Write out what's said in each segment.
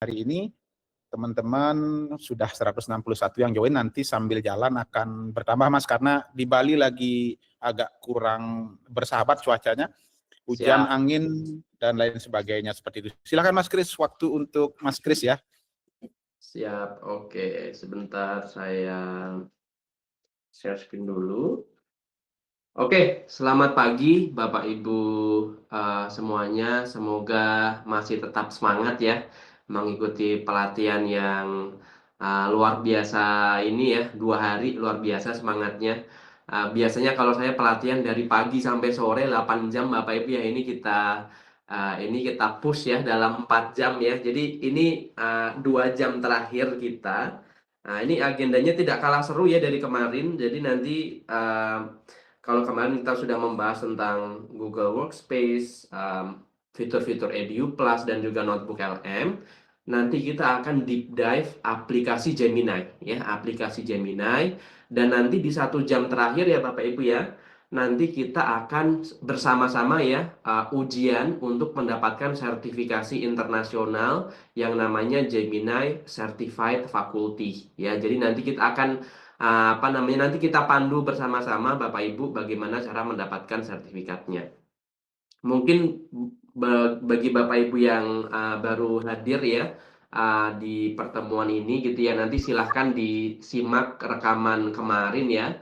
hari ini teman-teman sudah 161 yang join, nanti sambil jalan akan bertambah Mas, karena di Bali lagi agak kurang bersahabat cuacanya, hujan, Siap. angin, dan lain sebagainya seperti itu. Silakan Mas Kris, waktu untuk Mas Kris ya. Siap, oke. Sebentar saya share screen dulu. Oke, selamat pagi Bapak Ibu semuanya. Semoga masih tetap semangat ya mengikuti pelatihan yang luar biasa ini ya. 2 hari luar biasa semangatnya. Biasanya kalau saya pelatihan dari pagi sampai sore 8 jam Bapak Ibu ya, ini kita push ya dalam 4 jam ya. Jadi ini 2 jam terakhir kita. Nah, ini agendanya tidak kalah seru ya dari kemarin. Jadi nanti kalau kemarin kita sudah membahas tentang Google Workspace, fitur-fitur Edu Plus dan juga Notebook LM, nanti kita akan deep dive aplikasi Gemini ya, aplikasi Gemini. Dan nanti di 1 jam terakhir ya Bapak Ibu ya, nanti kita akan bersama-sama ya ujian untuk mendapatkan sertifikasi internasional yang namanya Gemini Certified Faculty ya. Jadi nanti kita akan nanti kita pandu bersama-sama Bapak Ibu bagaimana cara mendapatkan sertifikatnya. Mungkin bagi Bapak Ibu yang baru hadir ya di pertemuan ini gitu ya, nanti silahkan disimak rekaman kemarin ya.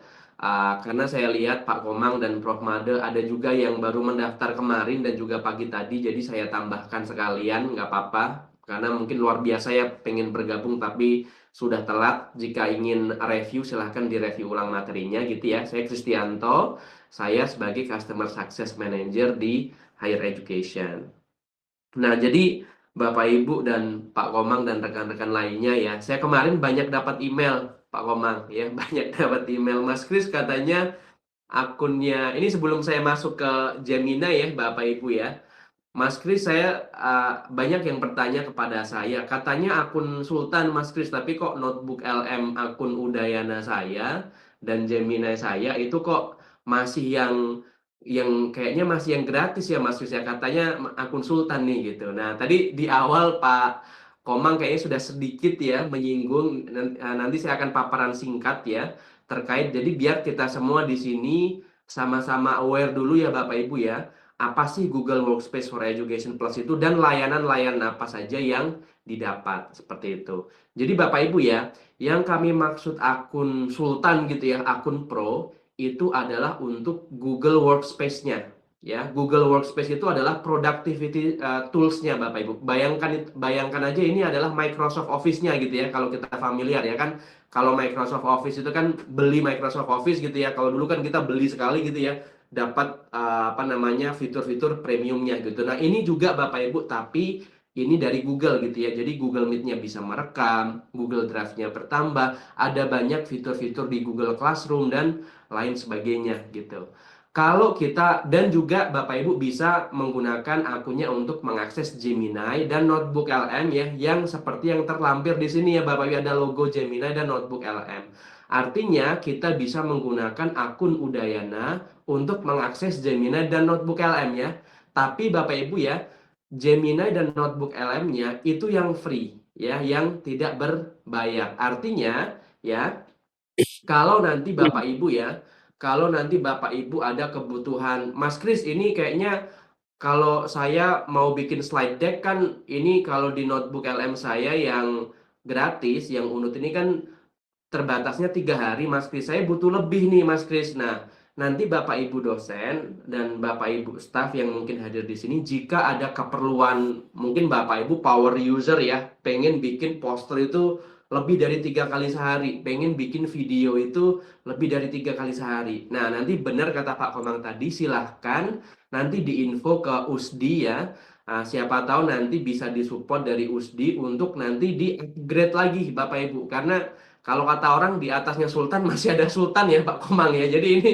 Karena saya lihat Pak Komang dan Prof. Made ada juga yang baru mendaftar kemarin dan juga pagi tadi, jadi saya tambahkan sekalian, nggak apa-apa. Karena mungkin luar biasa ya pengen bergabung tapi sudah telat. Jika ingin review silahkan direview ulang materinya gitu ya. Saya Kristianto, saya sebagai Customer Success Manager di Higher Education. Nah, jadi Bapak Ibu dan Pak Komang dan rekan-rekan lainnya ya, saya kemarin banyak dapat email Pak Komang ya, banyak dapat email. Mas Kris katanya akunnya, ini sebelum saya masuk ke Gemini ya Bapak Ibu ya, Mas Kris, saya banyak yang bertanya kepada saya, katanya akun Sultan Mas Kris, tapi kok Notebook LM akun Udayana saya dan Gemini saya itu kok masih yang kayaknya masih yang gratis ya Mas Kris ya, katanya akun Sultan nih gitu. Nah, tadi di awal Pak Komang kayaknya sudah sedikit ya menyinggung, nanti saya akan paparan singkat ya terkait, jadi biar kita semua di sini sama-sama aware dulu ya Bapak Ibu ya, apa sih Google Workspace for Education Plus itu dan layanan-layanan apa saja yang didapat seperti itu. Jadi Bapak Ibu ya, yang kami maksud akun Sultan gitu ya, akun Pro itu adalah untuk Google Workspace-nya. Ya, Google Workspace itu adalah productivity tools-nya Bapak Ibu. Bayangkan aja ini adalah Microsoft Office-nya gitu ya, kalau kita familiar ya kan. Kalau Microsoft Office itu kan beli Microsoft Office gitu ya. Kalau dulu kan kita beli sekali gitu ya, dapat fitur-fitur premiumnya gitu. Nah, ini juga Bapak Ibu, tapi ini dari Google gitu ya. Jadi Google Meet-nya bisa merekam, Google Drive-nya bertambah, ada banyak fitur-fitur di Google Classroom dan lain sebagainya gitu. Kalau kita dan juga Bapak Ibu bisa menggunakan akunnya untuk mengakses Gemini dan Notebook LM ya, yang seperti yang terlampir di sini ya Bapak Ibu, ada logo Gemini dan Notebook LM. Artinya kita bisa menggunakan akun Udayana untuk mengakses Gemini dan Notebook LM ya. Tapi Bapak Ibu ya, Gemini dan Notebook LM-nya itu yang free ya, yang tidak berbayar. Artinya ya, kalau nanti Bapak Ibu ya, kalau nanti Bapak Ibu ada kebutuhan, Mas Kris ini kayaknya kalau saya mau bikin slide deck kan ini kalau di Notebook LM saya yang gratis, yang unut ini kan terbatasnya 3 hari Mas Kris. Saya butuh lebih nih Mas Kris. Nah, nanti Bapak Ibu dosen dan Bapak Ibu staff yang mungkin hadir di sini, jika ada keperluan, mungkin Bapak Ibu power user ya, pengen bikin poster itu lebih dari 3 kali sehari, pengen bikin video itu lebih dari 3 kali sehari. Nah, nanti benar kata Pak Komang tadi, silahkan nanti diinfo ke USDI ya. Siapa tahu nanti bisa disupport dari USDI untuk nanti di-upgrade lagi Bapak Ibu. Karena kalau kata orang di atasnya Sultan masih ada Sultan ya Pak Komang ya. Jadi ini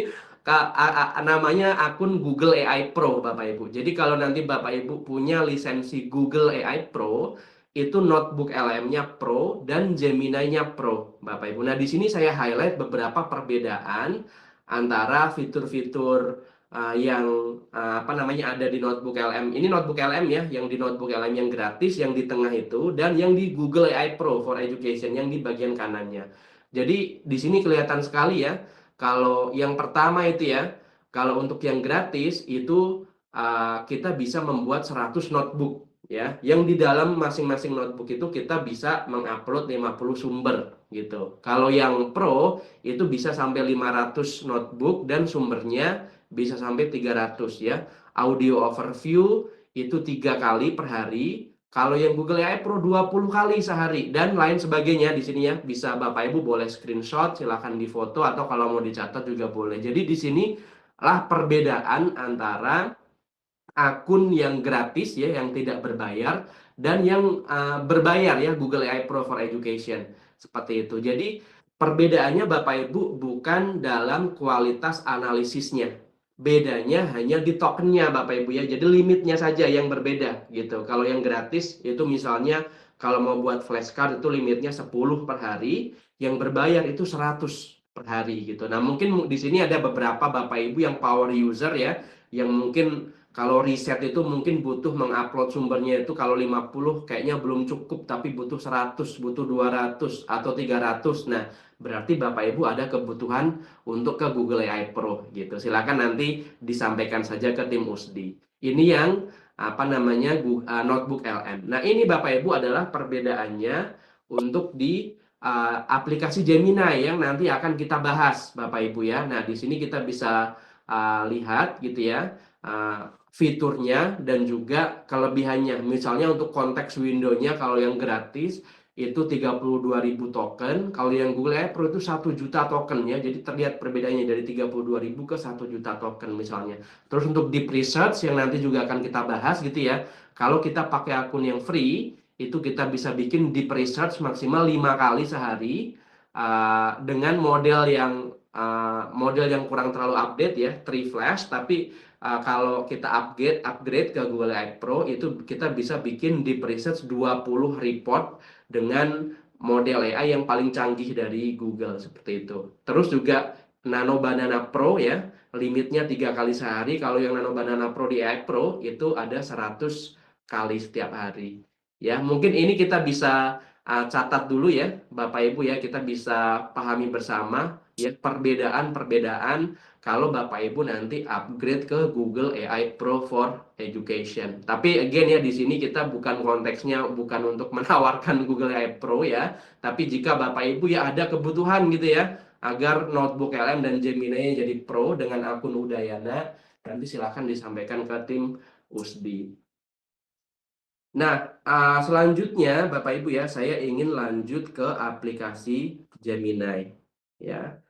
namanya akun Google AI Pro Bapak Ibu. Jadi kalau nanti Bapak Ibu punya lisensi Google AI Pro, itu Notebook LM-nya Pro dan Gemini-nya Pro Bapak Ibu. Nah, di sini saya highlight beberapa perbedaan antara fitur-fitur yang ada di notebook LM. Ini notebook LM ya, yang di notebook LM yang gratis, yang di tengah itu, dan yang di Google AI Pro for Education yang di bagian kanannya. Jadi di sini kelihatan sekali ya, kalau yang pertama itu ya, kalau untuk yang gratis itu kita bisa membuat 100 notebook ya, yang di dalam masing-masing notebook itu kita bisa mengupload 50 sumber gitu. Kalau yang Pro itu bisa sampai 500 notebook dan sumbernya bisa sampai 300 ya. Audio overview itu 3 kali per hari. Kalau yang Google AI Pro 20 kali sehari dan lain sebagainya di sini ya. Bisa Bapak Ibu boleh screenshot, silahkan difoto atau kalau mau dicatat juga boleh. Jadi di sini lah perbedaan antara akun yang gratis ya, yang tidak berbayar, dan yang berbayar ya, Google AI Pro for Education seperti itu. Jadi perbedaannya Bapak Ibu bukan dalam kualitas analisisnya, bedanya hanya di tokennya Bapak Ibu ya. Jadi limitnya saja yang berbeda gitu. Kalau yang gratis itu misalnya kalau mau buat flashcard itu limitnya 10 per hari, yang berbayar itu 100 per hari gitu. Nah mungkin di sini ada beberapa Bapak Ibu yang power user ya, yang mungkin kalau riset itu mungkin butuh mengupload sumbernya itu kalau 50 kayaknya belum cukup, tapi butuh 100, butuh 200 atau 300. Nah, berarti Bapak Ibu ada kebutuhan untuk ke Google AI Pro gitu. Silakan nanti disampaikan saja ke tim USDI. Ini yang notebook LM. Nah, ini Bapak Ibu adalah perbedaannya untuk di aplikasi Gemini yang nanti akan kita bahas Bapak Ibu ya. Nah, di sini kita bisa lihat gitu ya. Fiturnya dan juga kelebihannya. Misalnya untuk konteks window-nya kalau yang gratis itu 32.000 token, kalau yang Google AI Pro itu 1 juta token ya. Jadi terlihat perbedaannya dari 32.000 ke 1 juta token misalnya. Terus untuk deep research yang nanti juga akan kita bahas gitu ya. Kalau kita pakai akun yang free, itu kita bisa bikin deep research maksimal 5 kali sehari dengan model yang kurang terlalu update ya, 3 flash, tapi kalau kita upgrade ke Google AI Pro itu kita bisa bikin deep research 20 report dengan model AI yang paling canggih dari Google seperti itu. Terus juga Nano Banana Pro ya, limitnya 3 kali sehari. Kalau yang Nano Banana Pro di AI Pro itu ada 100 kali setiap hari. Ya, mungkin ini kita bisa catat dulu ya Bapak Ibu ya, kita bisa pahami bersama ya perbedaan-perbedaan kalau Bapak Ibu nanti upgrade ke Google AI Pro for Education. Tapi again ya, di sini kita bukan konteksnya bukan untuk menawarkan Google AI Pro ya, tapi jika Bapak Ibu ya ada kebutuhan gitu ya agar notebook LM dan Gemini jadi pro dengan akun Udayana, nanti silahkan disampaikan ke tim USDI. Nah, selanjutnya Bapak Ibu ya, saya ingin lanjut ke aplikasi Gemini ya.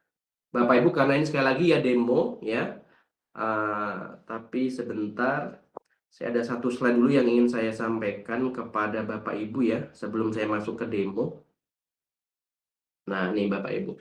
Bapak Ibu, karena ini sekali lagi ya demo ya, tapi sebentar, saya ada satu slide dulu yang ingin saya sampaikan kepada Bapak Ibu ya sebelum saya masuk ke demo. Nah, nih Bapak Ibu,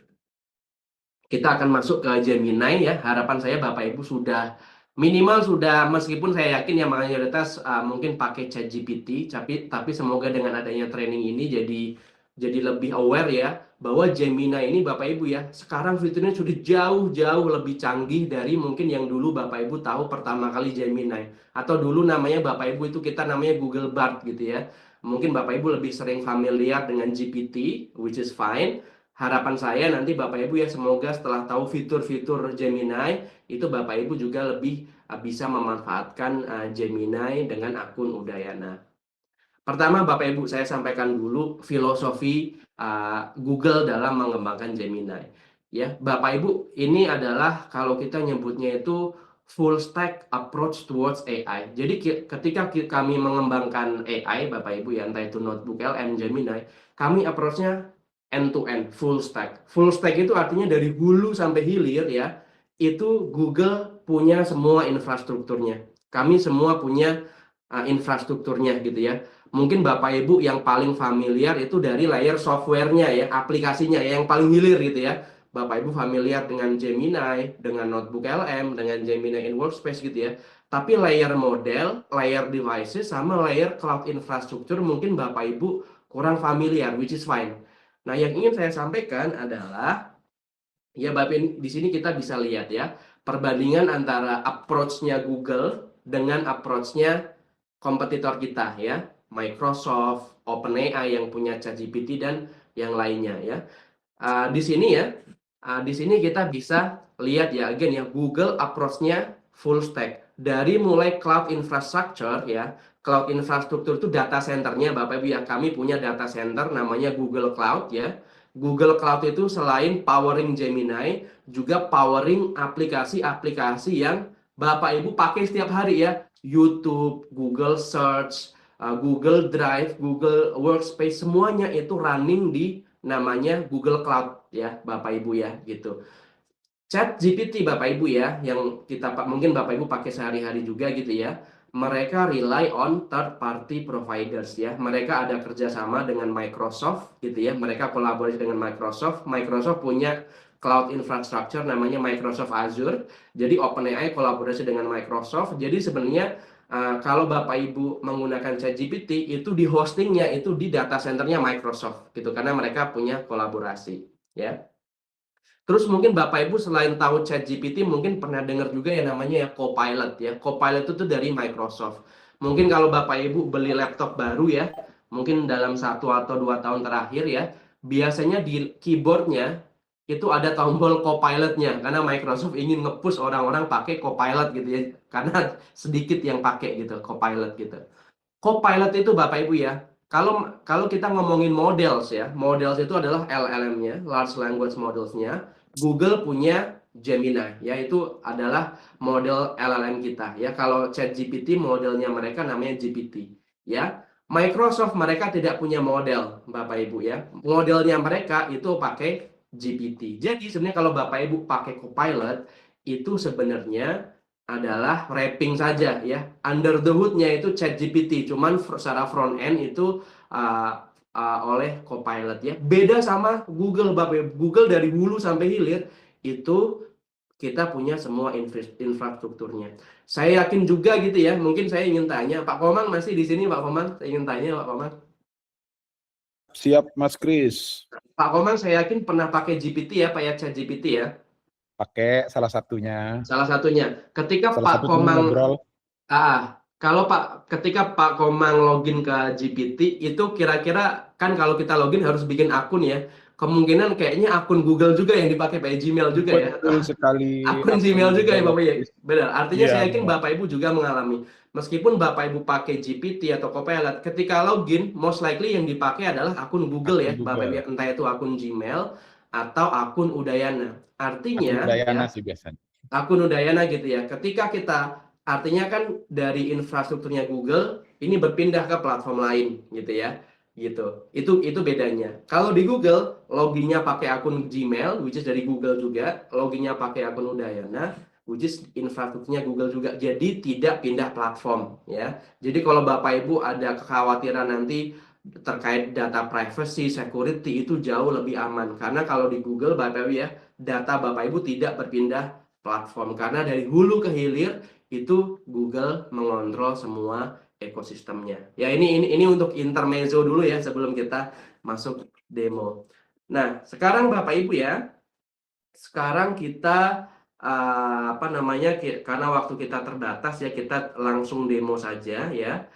kita akan masuk ke Gemini ya. Harapan saya Bapak Ibu sudah minimal sudah, meskipun saya yakin yang mayoritas mungkin pakai ChatGPT, tapi semoga dengan adanya training ini jadi lebih aware ya bahwa Gemini ini Bapak Ibu ya sekarang fiturnya sudah jauh-jauh lebih canggih dari mungkin yang dulu Bapak Ibu tahu pertama kali Gemini, atau dulu namanya Bapak Ibu itu kita namanya Google Bard gitu ya. Mungkin Bapak Ibu lebih sering familiar dengan GPT, which is fine. Harapan saya nanti Bapak Ibu ya semoga setelah tahu fitur-fitur Gemini itu Bapak Ibu juga lebih bisa memanfaatkan Gemini dengan akun Udayana. Pertama Bapak Ibu, saya sampaikan dulu filosofi Google dalam mengembangkan Gemini. Ya, Bapak Ibu, ini adalah kalau kita nyebutnya itu full stack approach towards AI. Jadi ketika kami mengembangkan AI, Bapak Ibu ya, entah itu notebook LM, Gemini, kami approach-nya end to end, full stack. Full stack itu artinya dari hulu sampai hilir ya, itu Google punya semua infrastrukturnya. Kami semua punya infrastrukturnya gitu ya. Mungkin Bapak Ibu yang paling familiar itu dari layer softwarenya ya, aplikasinya ya, yang paling hilir gitu ya. Bapak Ibu familiar dengan Gemini, dengan notebook LM, dengan Gemini in Workspace gitu ya. Tapi layer model, layer devices, sama layer cloud infrastructure mungkin Bapak Ibu kurang familiar, which is fine. Nah, yang ingin saya sampaikan adalah ya Bapak di sini kita bisa lihat ya, perbandingan antara approach-nya Google dengan approach-nya kompetitor kita ya, Microsoft, OpenAI yang punya ChatGPT dan yang lainnya ya. Di sini ya, di sini kita bisa lihat ya, again ya, Google approach-nya full stack. Dari mulai cloud infrastructure ya, cloud infrastructure itu data centernya Bapak Ibu ya, kami punya data center namanya Google Cloud ya. Google Cloud itu selain powering Gemini, juga powering aplikasi-aplikasi yang Bapak Ibu pakai setiap hari ya, YouTube, Google Search, Google Drive, Google Workspace, semuanya itu running di namanya Google Cloud ya Bapak Ibu ya gitu. ChatGPT Bapak Ibu ya, yang kita mungkin Bapak Ibu pakai sehari-hari juga gitu ya, mereka rely on third party providers ya. Mereka ada kerjasama dengan Microsoft gitu ya, mereka kolaborasi dengan Microsoft. Microsoft punya cloud infrastructure namanya Microsoft Azure. Jadi OpenAI kolaborasi dengan Microsoft. Jadi sebenarnya kalau Bapak Ibu menggunakan ChatGPT itu di hostingnya itu di data centernya Microsoft gitu, karena mereka punya kolaborasi ya. Terus mungkin Bapak Ibu selain tahu ChatGPT mungkin pernah dengar juga yang namanya ya Copilot ya. Copilot itu dari Microsoft. Mungkin kalau Bapak Ibu beli laptop baru ya, mungkin dalam 1 atau 2 tahun terakhir ya, biasanya di keyboardnya itu ada tombol Copilot-nya karena Microsoft ingin nge-push orang-orang pakai Copilot gitu ya. Karena sedikit yang pakai gitu Copilot gitu. Copilot itu Bapak Ibu ya, kalau kita ngomongin models ya, models itu adalah LLM-nya, large language models-nya. Google punya Gemini, ya itu adalah model LLM kita ya. Kalau ChatGPT modelnya mereka namanya GPT, ya. Microsoft mereka tidak punya model, Bapak Ibu ya. Modelnya mereka itu pakai GPT. Jadi sebenarnya kalau Bapak Ibu pakai Copilot itu sebenarnya adalah wrapping saja ya. Under the hood-nya itu ChatGPT, cuman secara front end itu oleh Copilot ya. Beda sama Google Bapak Ibu. Google dari hulu sampai hilir itu kita punya semua infrastrukturnya. Saya yakin juga gitu ya. Mungkin saya ingin tanya, Pak Komang masih di sini Pak Komang? Saya ingin tanya Pak Komang. Siap Mas Kris. Pak Komang saya yakin pernah pakai GPT ya, Pak ya, ChatGPT ya. Pakai salah satunya. Salah satunya. Ketika Salah Pak satu Komang ngobrol. kalau ketika Pak Komang login ke GPT itu kira-kira kan kalau kita login harus bikin akun ya. Kemungkinan kayaknya akun Google juga yang dipakai pakai Gmail juga ya. Betul sekali. Akun Gmail juga ya Bapak ya. Benar. Artinya Iya, saya yakin benar. Bapak Ibu juga mengalami. Meskipun Bapak Ibu pakai GPT atau Copilot, ketika login most likely yang dipakai adalah akun Google Akun ya, Bapak Ibu, Google. entah itu akun Gmail atau akun Udayana. Akun Artinya Udayana ya, sih biasanya. akun Udayana gitu ya. Ketika kita artinya kan dari infrastrukturnya Google ini berpindah ke platform lain gitu ya. Gitu. Itu bedanya. Kalau di Google loginnya pakai akun Gmail which is dari Google juga, loginnya pakai akun Udayana which is infrastrukturnya Google juga. Jadi tidak pindah platform ya. Jadi kalau Bapak Ibu ada kekhawatiran nanti terkait data privacy, security itu jauh lebih aman karena kalau di Google Bapak Ibu ya, data Bapak Ibu tidak berpindah platform karena dari hulu ke hilir itu Google mengontrol semua ekosistemnya. Ya ini untuk intermezzo dulu ya sebelum kita masuk demo. Nah, sekarang Bapak Ibu ya, sekarang kita apa namanya, karena waktu kita terbatas ya, kita langsung demo saja ya.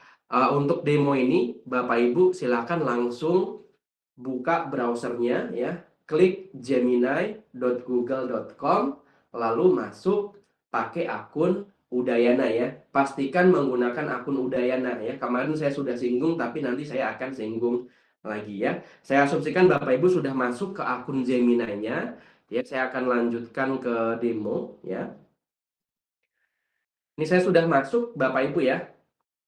Untuk demo ini Bapak Ibu silakan langsung buka browsernya ya, klik gemini.google.com lalu masuk pakai akun Udayana ya. Pastikan menggunakan akun Udayana ya. Kemarin saya sudah singgung tapi nanti saya akan singgung lagi ya. Saya asumsikan Bapak Ibu sudah masuk ke akun Gemini-nya. Ya, saya akan lanjutkan ke demo ya. Ini saya sudah masuk Bapak Ibu ya.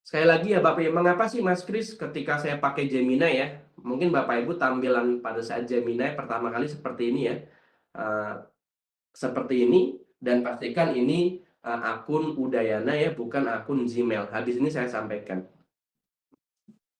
Sekali lagi ya Bapak Ibu, mengapa sih Mas Kris ketika saya pakai Gemini ya? Mungkin Bapak Ibu tampilan pada saat Gemini pertama kali seperti ini ya. Seperti ini, dan pastikan ini akun Udayana ya, bukan akun Gmail. Habis ini saya sampaikan.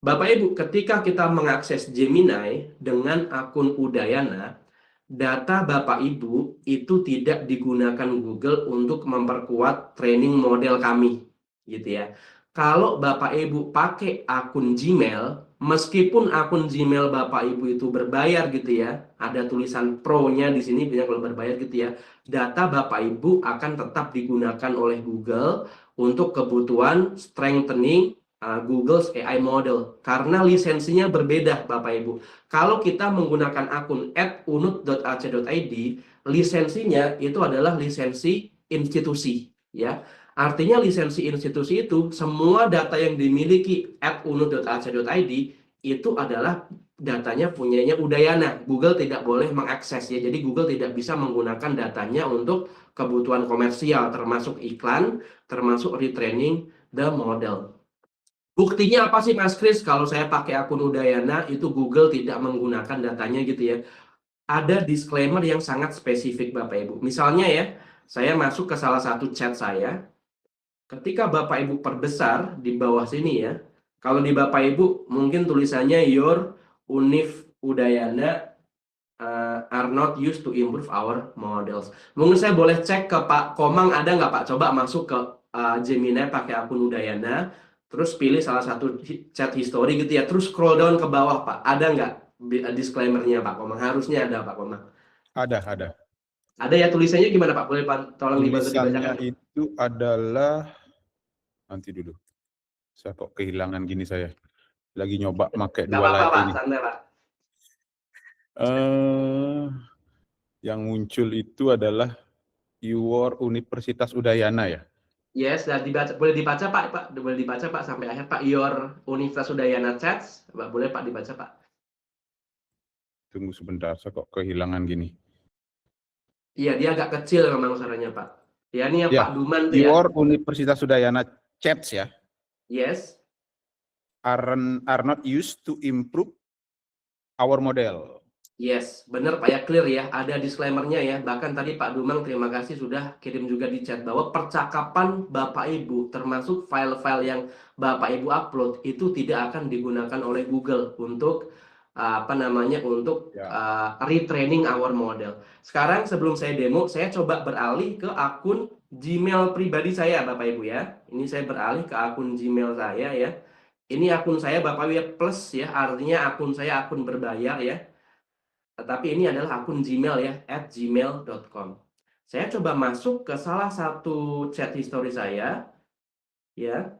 Bapak Ibu, ketika kita mengakses Gemini dengan akun Udayana, data Bapak Ibu itu tidak digunakan Google untuk memperkuat training model kami, gitu ya. Kalau Bapak Ibu pakai akun Gmail, meskipun akun Gmail Bapak Ibu itu berbayar gitu ya, ada tulisan pro-nya di sini biasanya kalau berbayar gitu ya, data Bapak Ibu akan tetap digunakan oleh Google untuk kebutuhan strengthening Google's AI model karena lisensinya berbeda Bapak Ibu. Kalau kita menggunakan akun @unut.ac.id, lisensinya itu adalah lisensi institusi ya. Artinya lisensi institusi itu semua data yang dimiliki @unut.ac.id itu adalah datanya punyanya Udayana. Google tidak boleh mengakses ya. Jadi Google tidak bisa menggunakan datanya untuk kebutuhan komersial termasuk iklan, termasuk retraining the model. Buktinya apa sih Mas Kris kalau saya pakai akun Udayana itu Google tidak menggunakan datanya gitu ya. Ada disclaimer yang sangat spesifik Bapak Ibu. Misalnya ya, saya masuk ke salah satu chat saya. Ketika Bapak Ibu perbesar di bawah sini ya, kalau di Bapak Ibu mungkin tulisannya your Univ Udayana are not used to improve our models. Mungkin saya boleh cek ke Pak Komang ada nggak Pak? Coba masuk ke Gemini pakai akun Udayana, terus pilih salah satu chat history gitu ya, terus scroll down ke bawah Pak. Ada nggak disclaimer-nya Pak Komang? Harusnya ada Pak Komang. Ada. Ada ya tulisannya gimana Pak? Boleh tolong dibantu Tulisannya dibacakan? itu adalah, nanti dulu. Saya kok kehilangan gini saya. Lagi nyoba pakai Nggak dua apa-apa layar Pak, ini. santai Pak. Yang muncul itu adalah Your Universitas Udayana ya. Yes, dan boleh dibaca Pak, boleh dibaca Pak sampai akhir Pak. Your Universitas Udayana Chats, boleh Pak dibaca Pak. Tunggu sebentar, saya kok kehilangan gini. Iya, dia agak kecil memang suaranya Pak. Ya, ini ya, Ya, Pak Duman tuh ya. Your Universitas Udayana Chats ya. Yes. Are not used to improve our model. Yes, benar Pak ya, clear ya. Ada disclaimer-nya ya. Bahkan tadi Pak Dumang terima kasih sudah kirim juga di chat bahwa percakapan Bapak Ibu termasuk file-file yang Bapak Ibu upload itu tidak akan digunakan oleh Google untuk untuk retraining our model. Sekarang sebelum saya demo, saya coba beralih ke akun Gmail pribadi saya Bapak Ibu ya. Ini saya beralih ke akun Gmail saya ya. Ini akun saya Bapak Ibu ya plus ya, artinya akun saya akun berbayar ya. Tetapi ini adalah akun Gmail ya, @gmail.com. Saya coba masuk ke salah satu chat history saya, ya.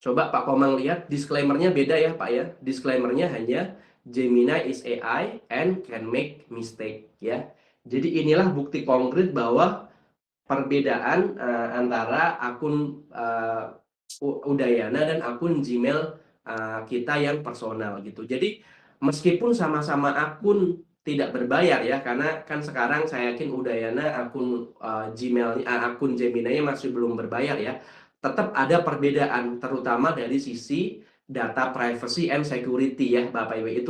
Coba Pak Komang lihat, disclaimer-nya beda ya Pak ya. Disclaimer-nya hanya Gemini is AI and can make mistake ya. Jadi inilah bukti konkret bahwa perbedaan antara akun Udayana dan akun Gmail kita yang personal gitu. Jadi meskipun sama-sama akun tidak berbayar ya, karena kan sekarang saya yakin Udayana akun akun Gemini-nya masih belum berbayar ya. Tetap ada perbedaan terutama dari sisi data privacy and security ya Bapak Ibu.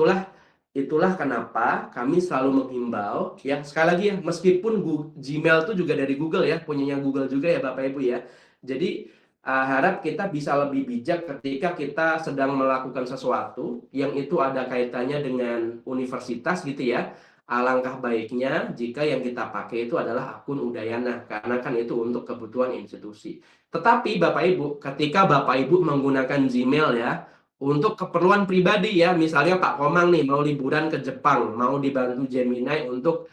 Itulah kenapa kami selalu menghimbau ya, sekali lagi ya, meskipun Gmail itu juga dari Google ya, punyanya Google juga ya Bapak Ibu ya. Jadi harap kita bisa lebih bijak ketika kita sedang melakukan sesuatu yang itu ada kaitannya dengan universitas gitu ya. Alangkah baiknya jika yang kita pakai itu adalah akun Udayana, karena kan itu untuk kebutuhan institusi. Tetapi Bapak Ibu, ketika Bapak Ibu menggunakan Gmail ya, untuk keperluan pribadi ya, misalnya Pak Komang nih mau liburan ke Jepang, mau dibantu Gemini untuk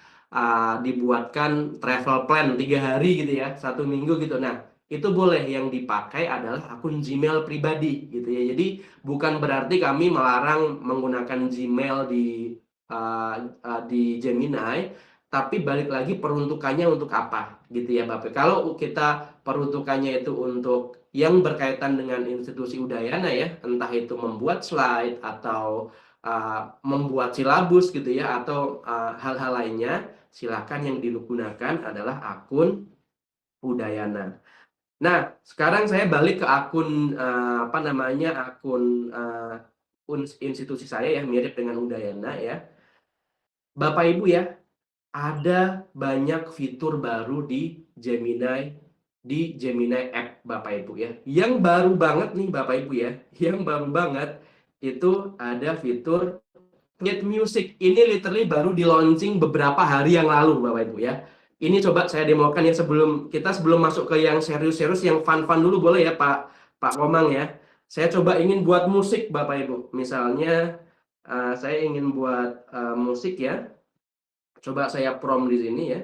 dibuatkan travel plan 3 hari gitu ya, 1 minggu gitu. Nah, itu boleh, yang dipakai adalah akun Gmail pribadi gitu ya. Jadi bukan berarti kami melarang menggunakan Gmail di Gemini, tapi balik lagi peruntukannya untuk apa gitu ya Bapak. Kalau kita peruntukannya itu untuk yang berkaitan dengan institusi Udayana ya, entah itu membuat slide atau membuat silabus gitu ya, atau hal-hal lainnya, silakan yang digunakan adalah akun Udayana. Nah, sekarang saya balik ke akun akun institusi saya ya, mirip dengan Udayana ya. Bapak Ibu ya, ada banyak fitur baru di Gemini App Bapak Ibu ya. Yang baru banget nih Bapak Ibu ya, yang baru banget itu ada fitur Get Music. Ini literally baru di launching beberapa hari yang lalu Bapak Ibu ya. Ini coba saya demokan ya sebelum masuk ke yang serius-serius, yang fun-fun dulu boleh ya Pak Komang ya. saya coba ingin buat musik Bapak Ibu. Misalnya saya ingin buat musik ya. Coba saya prompt di sini ya.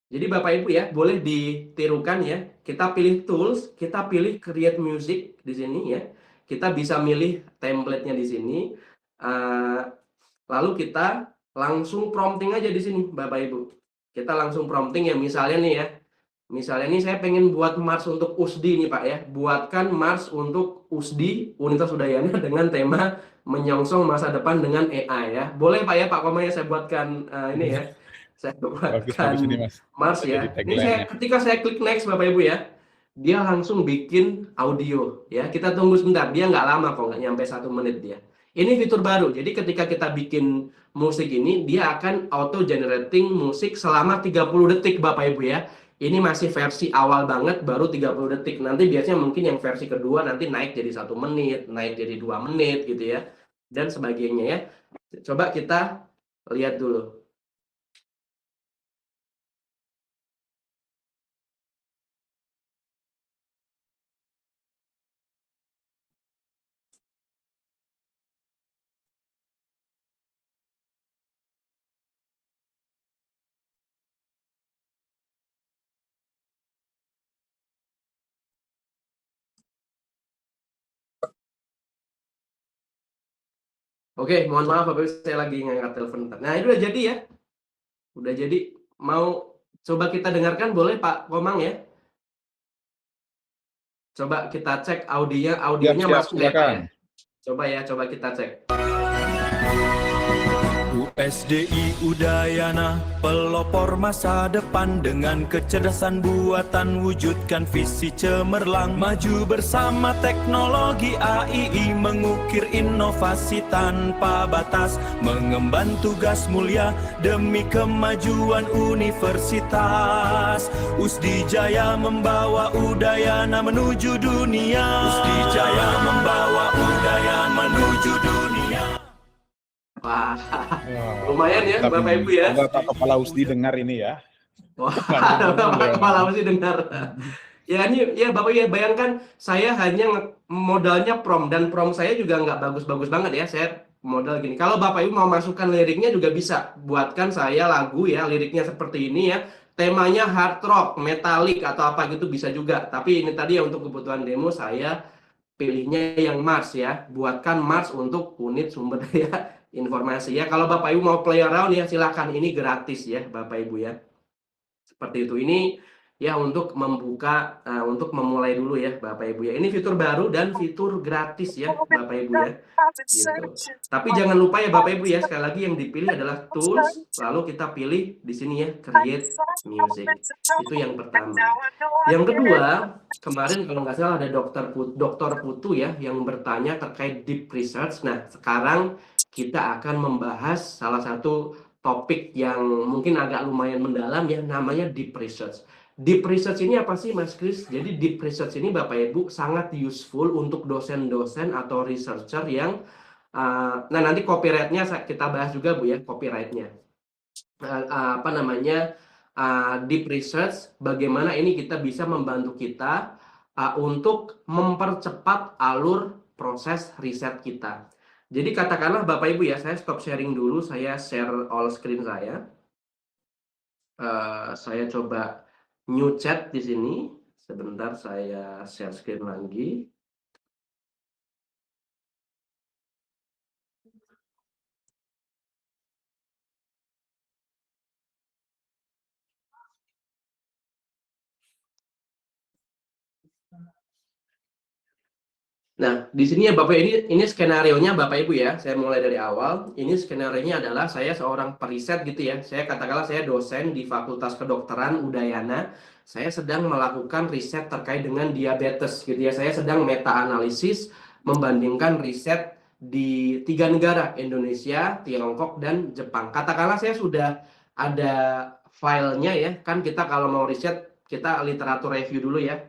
Jadi Bapak Ibu ya, boleh ditirukan ya. Kita pilih tools, kita pilih create music di sini ya. Kita bisa milih template-nya di sini. Lalu kita langsung prompting aja di sini Bapak Ibu. Kita langsung prompting ya, misalnya nih ya. Misalnya nih saya pengen buat Mars untuk USDI nih Pak ya. Buatkan Mars untuk USDI, Universitas Udayana dengan tema menyongsong masa depan dengan AI ya. Boleh Pak ya, Pak Koma ya, saya buatkan ini ya. Saya buatkan Bagus ini Mas. Mars Jadi ya. Ini tagline-nya. ketika saya klik next Bapak Ibu ya, dia langsung bikin audio ya. Kita tunggu sebentar, dia nggak lama kok, nggak nyampe 1 menit dia. Ini fitur baru. Jadi ketika kita bikin musik ini, dia akan auto generating musik selama 30 detik Bapak Ibu ya. Ini masih versi awal banget, baru 30 detik. Nanti biasanya mungkin yang versi kedua nanti naik jadi 1 menit, naik jadi 2 menit gitu ya. Dan sebagainya ya. Coba kita lihat dulu. Oke, mohon maaf Bapak Ibu, saya lagi ngangkat telepon. Nah, itu udah jadi ya. Udah jadi. Mau coba kita dengarkan boleh Pak Komang ya? Coba kita cek audionya Siap, masuk nggak ya Pak ya? silakan. Coba kita cek. USDI Udayana, pelopor masa depan dengan kecerdasan buatan wujudkan visi cemerlang. Maju bersama teknologi AI, mengukir inovasi tanpa batas, mengemban tugas mulia demi kemajuan universitas. USDI Jaya membawa Udayana menuju dunia. USDI Jaya membawa Udayana menuju dunia. Wah, lumayan ya Bapak Ibu ya. Semoga Pak Kepala USDI dengar ini ya. Wah, Bapak Kepala USDI dengar. Ya ini ya Bapak ya, bayangkan saya hanya modalnya prompt, dan prompt saya juga nggak bagus-bagus banget ya. Saya modal gini. Kalau Bapak Ibu mau masukkan liriknya juga bisa. Buatkan saya lagu ya, liriknya seperti ini ya. Temanya hard rock, metalik atau apa gitu bisa juga. Tapi ini tadi ya untuk kebutuhan demo saya pilihnya yang Mars ya. Buatkan Mars untuk unit sumber daya informasi ya. Kalau Bapak Ibu mau play around ya silakan, ini gratis ya Bapak Ibu ya. Seperti itu. Ini ya untuk membuka, untuk memulai dulu ya Bapak Ibu ya. Ini fitur baru dan fitur gratis ya Bapak Ibu ya. Gitu. Tapi jangan lupa ya Bapak Ibu ya, sekali lagi yang dipilih adalah tools, lalu kita pilih di sini ya create music. Itu yang pertama. Yang kedua, kemarin kalau nggak salah ada Dr. Putu ya yang bertanya terkait deep research. Nah, sekarang kita akan membahas salah satu topik yang mungkin agak lumayan mendalam ya, namanya deep research. Deep research ini apa sih Mas Kris? Jadi deep research ini Bapak Ibu sangat useful untuk dosen-dosen atau researcher yang nah nanti copyright-nya kita bahas juga Bu ya, copyright-nya. Apa namanya? Deep research, bagaimana ini kita bisa membantu kita untuk mempercepat alur proses riset kita. Jadi katakanlah Bapak Ibu ya, saya stop sharing dulu, saya share all screen saya. Saya coba new chat di sini. Sebentar saya share screen lagi. Nah, di sini ya Bapak, ini skenario-nya Bapak Ibu ya. Saya mulai dari awal. Ini skenario-nya adalah saya seorang periset gitu ya. Katakanlah saya dosen di Fakultas Kedokteran Udayana. Saya sedang melakukan riset terkait dengan diabetes gitu ya. Saya sedang meta-analisis membandingkan riset di 3 negara, Indonesia, Tiongkok, dan Jepang. Katakanlah saya sudah ada filenya ya. Kan kita kalau mau riset, kita literatur review dulu ya.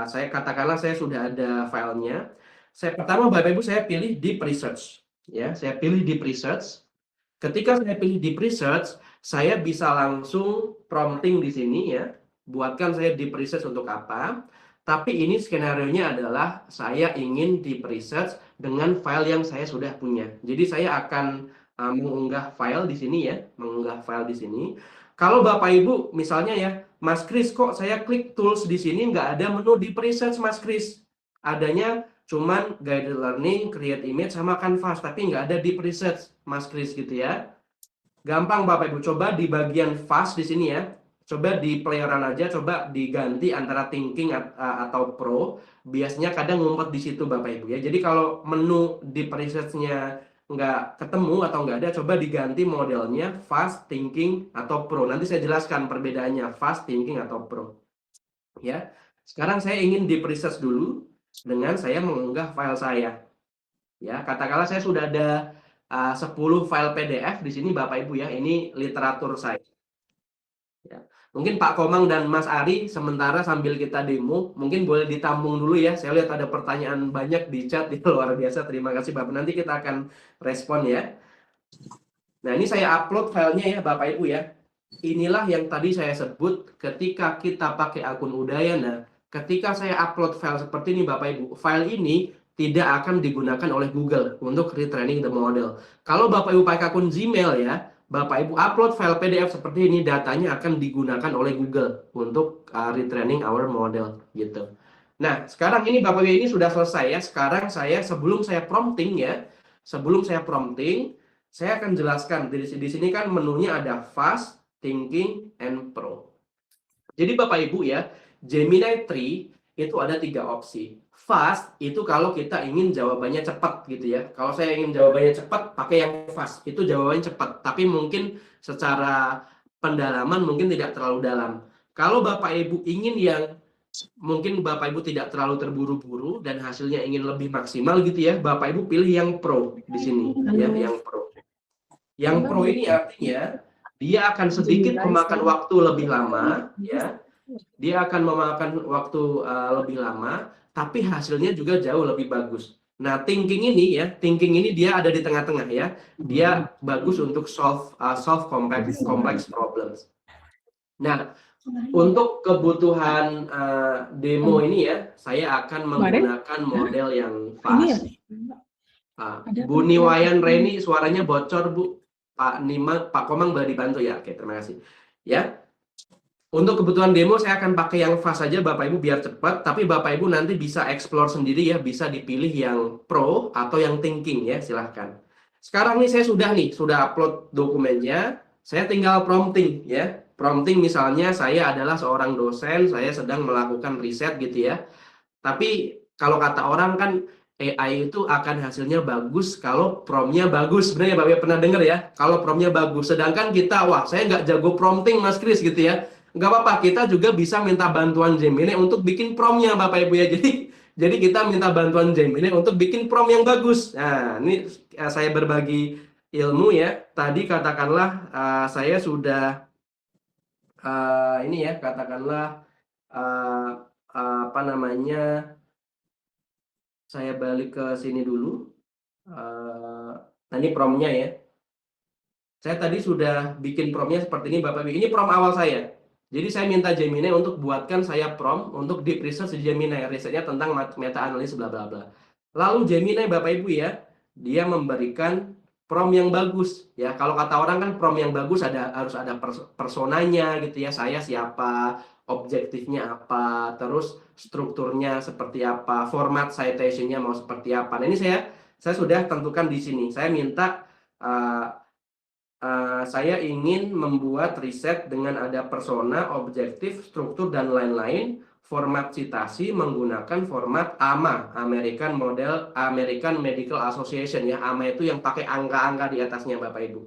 Saya katakanlah saya sudah ada filenya. Pertama Bapak Ibu saya pilih deep research ya, saya pilih deep research. Ketika saya pilih deep research, saya bisa langsung prompting di sini ya. Buatkan saya deep research untuk apa? Tapi ini skenarionya adalah saya ingin deep research dengan file yang saya sudah punya. Jadi saya akan mengunggah file di sini ya, mengunggah file di sini. Kalau Bapak Ibu misalnya ya, Mas Kris kok saya klik tools di sini nggak ada menu deep research Mas Kris. Adanya cuman guided learning, create image sama canvas, tapi nggak ada deep research Mas Kris gitu ya. Gampang Bapak Ibu, coba di bagian fast di sini ya. Coba di playeran aja, coba diganti antara thinking atau pro. Biasanya kadang ngumpet di situ Bapak Ibu ya. Jadi kalau menu deep research-nya nggak ketemu atau nggak ada, coba diganti modelnya fast, thinking, atau pro. Nanti saya jelaskan perbedaannya fast, thinking, atau pro. Ya. Sekarang saya ingin deep research dulu dengan saya mengunggah file saya. Ya, katakanlah saya sudah ada 10 file PDF di sini Bapak Ibu ya. Ini literatur saya. Ya. Mungkin Pak Komang dan Mas Ari sementara sambil kita demo, mungkin boleh ditampung dulu ya. Saya lihat ada pertanyaan banyak di chat, luar biasa. Terima kasih Bapak. Nanti kita akan respon ya. Nah, ini saya upload filenya ya Bapak Ibu ya. Inilah yang tadi saya sebut ketika kita pakai akun Udayana. Ketika saya upload file seperti ini Bapak Ibu, file ini tidak akan digunakan oleh Google untuk retraining the model. Kalau Bapak Ibu pakai akun Gmail ya, Bapak Ibu upload file PDF seperti ini, datanya akan digunakan oleh Google untuk retraining our model gitu. Nah, sekarang ini Bapak Ibu ini sudah selesai ya. Sekarang sebelum saya prompting ya, saya akan jelaskan di sini kan menunya ada fast, thinking, and pro. Jadi Bapak Ibu ya, Gemini 3 itu ada 3 opsi. Fast itu kalau kita ingin jawabannya cepat gitu ya. Kalau saya ingin jawabannya cepat, pakai yang fast. Itu jawabannya cepat, tapi mungkin secara pendalaman mungkin tidak terlalu dalam. Kalau Bapak Ibu ingin yang mungkin Bapak Ibu tidak terlalu terburu-buru dan hasilnya ingin lebih maksimal gitu ya, Bapak Ibu pilih yang pro di sini ya, yang pro. Yang pro ini artinya dia akan sedikit memakan waktu lebih lama ya. Dia akan memakan waktu lebih lama, tapi hasilnya juga jauh lebih bagus. Nah, thinking ini dia ada di tengah-tengah ya. Dia bagus untuk solve complex problems. Nah, untuk kebutuhan demo ini ya, saya akan menggunakan model yang fast. Bu Niwayan Reni, suaranya bocor Bu. Pak Komang boleh dibantu ya. Oke, terima kasih. Ya. Untuk kebutuhan demo saya akan pakai yang fast saja Bapak Ibu biar cepat, tapi Bapak Ibu nanti bisa explore sendiri ya, bisa dipilih yang pro atau yang thinking ya, silahkan. Sekarang nih saya sudah upload dokumennya, saya tinggal prompting ya. Prompting misalnya saya adalah seorang dosen, saya sedang melakukan riset gitu ya. Tapi kalau kata orang kan AI itu akan hasilnya bagus kalau promptnya bagus. Sebenarnya Bapak Ibu pernah dengar ya, kalau promptnya bagus. Sedangkan kita, wah saya nggak jago prompting Mas Kris gitu ya. Nggak apa-apa, kita juga bisa minta bantuan Gemini untuk bikin promptnya Bapak Ibu ya. Jadi kita minta bantuan Gemini untuk bikin prompt yang bagus. Nah, ini saya berbagi ilmu ya. Tadi katakanlah saya sudah ini ya, katakanlah apa namanya, saya balik ke sini dulu. Nah, ini promptnya ya. Saya tadi sudah bikin promptnya seperti ini Bapak Ibu. Ini prompt awal saya. Jadi saya minta Gemini untuk buatkan saya prompt untuk deep research di Gemini, risetnya tentang meta analis bla bla bla. Lalu Gemini Bapak Ibu ya, dia memberikan prompt yang bagus ya. Kalau kata orang kan prompt yang bagus harus ada personanya gitu ya. Saya siapa, objektifnya apa, terus strukturnya seperti apa, format citation-nya mau seperti apa. Nah, ini saya sudah tentukan di sini. Saya minta saya ingin membuat riset dengan ada persona, objektif, struktur, dan lain-lain. Format citasi menggunakan format AMA, American Medical Association ya. AMA itu yang pakai angka-angka di atasnya Bapak Ibu.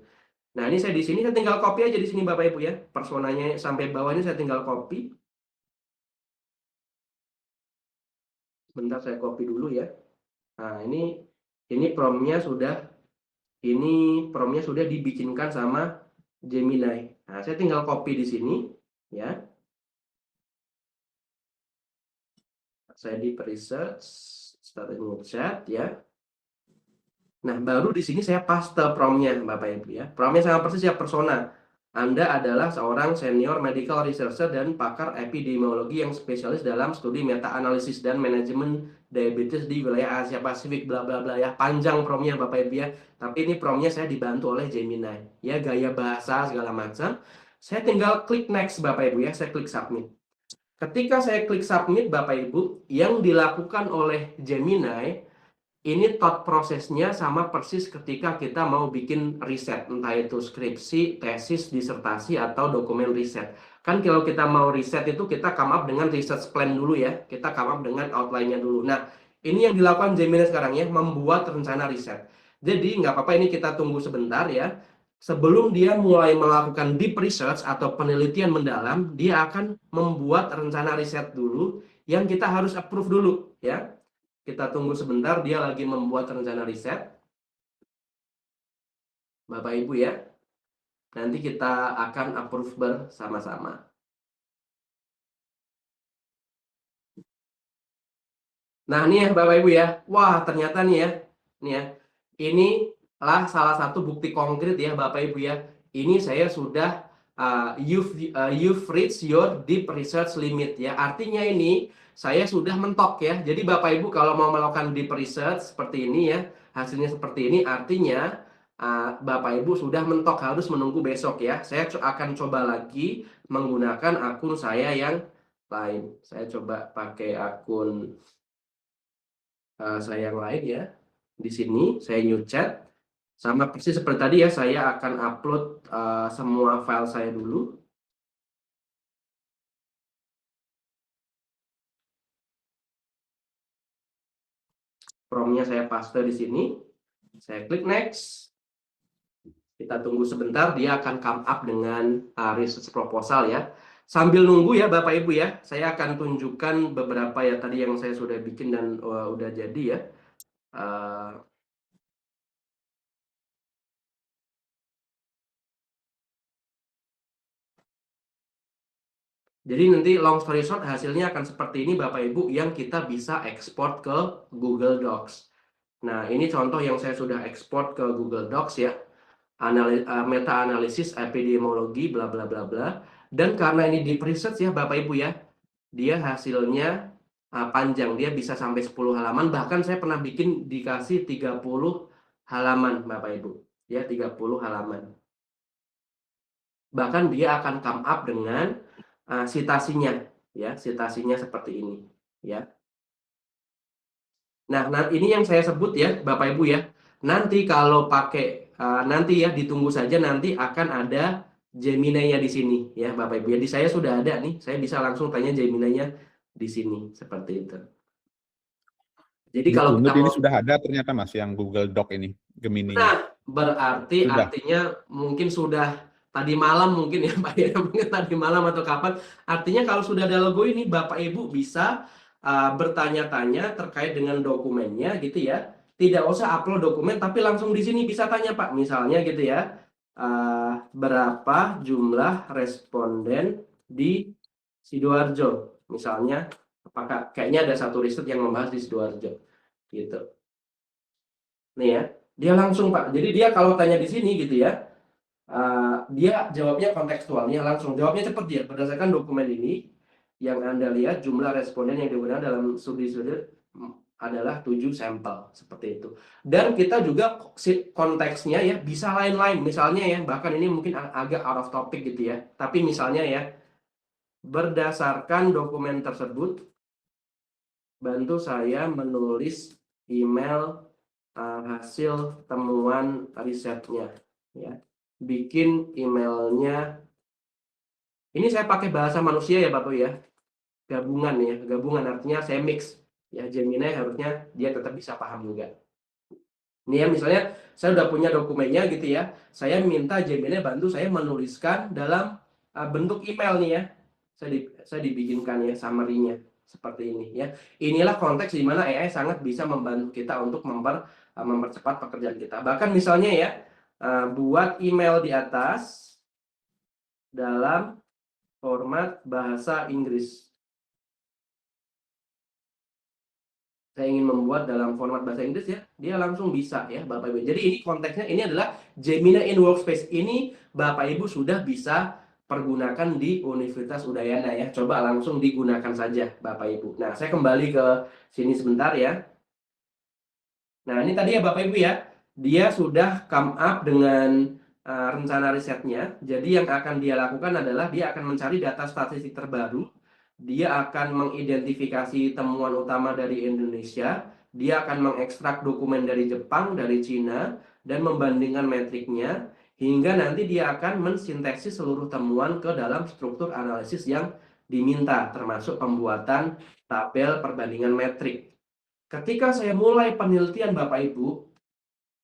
Nah, ini saya di sini saya tinggal copy aja di sini Bapak Ibu ya. Personanya sampai bawah ini saya tinggal copy. Sebentar saya copy dulu ya. Nah, ini promptnya sudah dibikinkan sama Gemini. Nah, saya tinggal copy di sini ya. Saya di research, start new chat ya. Nah, baru di sini saya paste promptnya Bapak Ibu ya. Promptnya sama persis ya, persona. Anda adalah seorang senior medical researcher dan pakar epidemiologi yang spesialis dalam studi meta-analisis dan manajemen diabetes di wilayah Asia Pasifik, bla bla bla ya. Panjang promnya Bapak Ibu ya. Tapi ini promnya saya dibantu oleh Gemini. Ya, gaya bahasa segala macam. Saya tinggal klik next Bapak Ibu ya, saya klik submit. Ketika saya klik submit Bapak Ibu, yang dilakukan oleh Gemini ini thought prosesnya sama persis ketika kita mau bikin riset, entah itu skripsi, tesis, disertasi, atau dokumen riset. Kan kalau kita mau riset itu kita come up dengan research plan dulu ya, kita come up dengan outline-nya dulu. Nah, ini yang dilakukan Gemini sekarang ya, membuat rencana riset. Jadi nggak apa-apa, ini kita tunggu sebentar ya. Sebelum dia mulai melakukan deep research atau penelitian mendalam, dia akan membuat rencana riset dulu yang kita harus approve dulu ya. Kita tunggu sebentar, dia lagi membuat rencana riset. Bapak Ibu ya. Nanti kita akan approve bersama-sama. Nah, ini ya Bapak Ibu ya. Wah, ternyata nih ya. Nih ya. Inilah salah satu bukti konkret ya Bapak Ibu ya. Ini saya sudah you've reached your deep research limit ya. Artinya ini saya sudah mentok ya. Jadi Bapak Ibu kalau mau melakukan deep research seperti ini ya, hasilnya seperti ini, artinya Bapak Ibu sudah mentok, harus menunggu besok ya. Saya akan coba lagi menggunakan akun saya yang lain. Saya coba pakai akun saya yang lain ya. Di sini saya new chat. Sama persis seperti tadi ya, saya akan upload semua file saya dulu. Promnya saya paste di sini. Saya klik next. Kita tunggu sebentar, dia akan come up dengan research proposal ya. Sambil nunggu ya Bapak Ibu ya, saya akan tunjukkan beberapa ya tadi yang saya sudah bikin dan udah jadi ya. Jadi nanti long story short hasilnya akan seperti ini Bapak Ibu yang kita bisa ekspor ke Google Docs. Nah, ini contoh yang saya sudah ekspor ke Google Docs ya. Meta-analisis epidemiologi bla bla bla bla. Dan karena ini deep research ya Bapak Ibu ya, dia hasilnya panjang, dia bisa sampai 10 halaman, bahkan saya pernah bikin dikasih 30 halaman Bapak Ibu ya, 30 halaman. Bahkan dia akan come up dengan citasinya ya, citasinya seperti ini ya. Nah, ini yang saya sebut ya Bapak Ibu ya. Nanti kalau pakai nanti ya ditunggu saja, nanti akan ada Gemini-nya di sini ya Bapak Ibu. Jadi saya sudah ada nih, saya bisa langsung tanya Gemini-nya di sini seperti itu. Jadi kalau kita ini sudah ada ternyata Mas yang Google Doc ini Gemini. Nah, berarti artinya mungkin sudah tadi malam mungkin ya Pak ya, mungkin tadi malam atau kapan. Artinya kalau sudah ada logo ini Bapak Ibu bisa bertanya-tanya terkait dengan dokumennya gitu ya. Tidak usah upload dokumen tapi langsung di sini bisa tanya Pak. Misalnya gitu ya. Berapa jumlah responden di Sidoarjo? Misalnya apakah kayaknya ada satu riset yang membahas di Sidoarjo gitu. Nih ya. Dia langsung Pak. Jadi dia kalau tanya di sini gitu ya. Dia jawabnya kontekstualnya langsung, jawabnya cepat dia berdasarkan dokumen ini yang Anda lihat jumlah responden yang digunakan dalam studi adalah 7 sampel seperti itu. Dan kita juga konteksnya ya bisa lain-lain, misalnya ya bahkan ini mungkin agak out of topic gitu ya, tapi misalnya ya berdasarkan dokumen tersebut bantu saya menulis email hasil temuan risetnya ya. Bikin emailnya, ini saya pakai bahasa manusia ya Bapak ya, gabungan ya, gabungan artinya saya mix ya. Gemini harusnya dia tetap bisa paham juga. Ini ya misalnya saya udah punya dokumennya gitu ya, saya minta Gemini bantu saya menuliskan dalam bentuk email nih ya, saya dibikinkan ya summary-nya seperti ini ya. Inilah konteks di mana AI sangat bisa membantu kita untuk mempercepat pekerjaan kita. Bahkan misalnya ya, buat email di atas dalam format bahasa Inggris. saya ingin membuat dalam format bahasa Inggris ya, dia langsung bisa ya Bapak Ibu. Jadi ini konteksnya ini adalah Gemini in Workspace. Ini Bapak Ibu sudah bisa pergunakan di Universitas Udayana ya. Coba langsung digunakan saja Bapak Ibu. Nah, saya kembali ke sini sebentar ya. Nah, ini tadi ya Bapak Ibu ya. Dia sudah come up dengan rencana risetnya. Jadi yang akan dia lakukan adalah dia akan mencari data statistik terbaru. Dia akan mengidentifikasi temuan utama dari Indonesia. Dia akan mengekstrak dokumen dari Jepang, dari Cina, dan membandingkan metriknya. Hingga nanti dia akan mensintesis seluruh temuan ke dalam struktur analisis yang diminta, termasuk pembuatan tabel perbandingan metrik. Ketika saya mulai penelitian Bapak Ibu,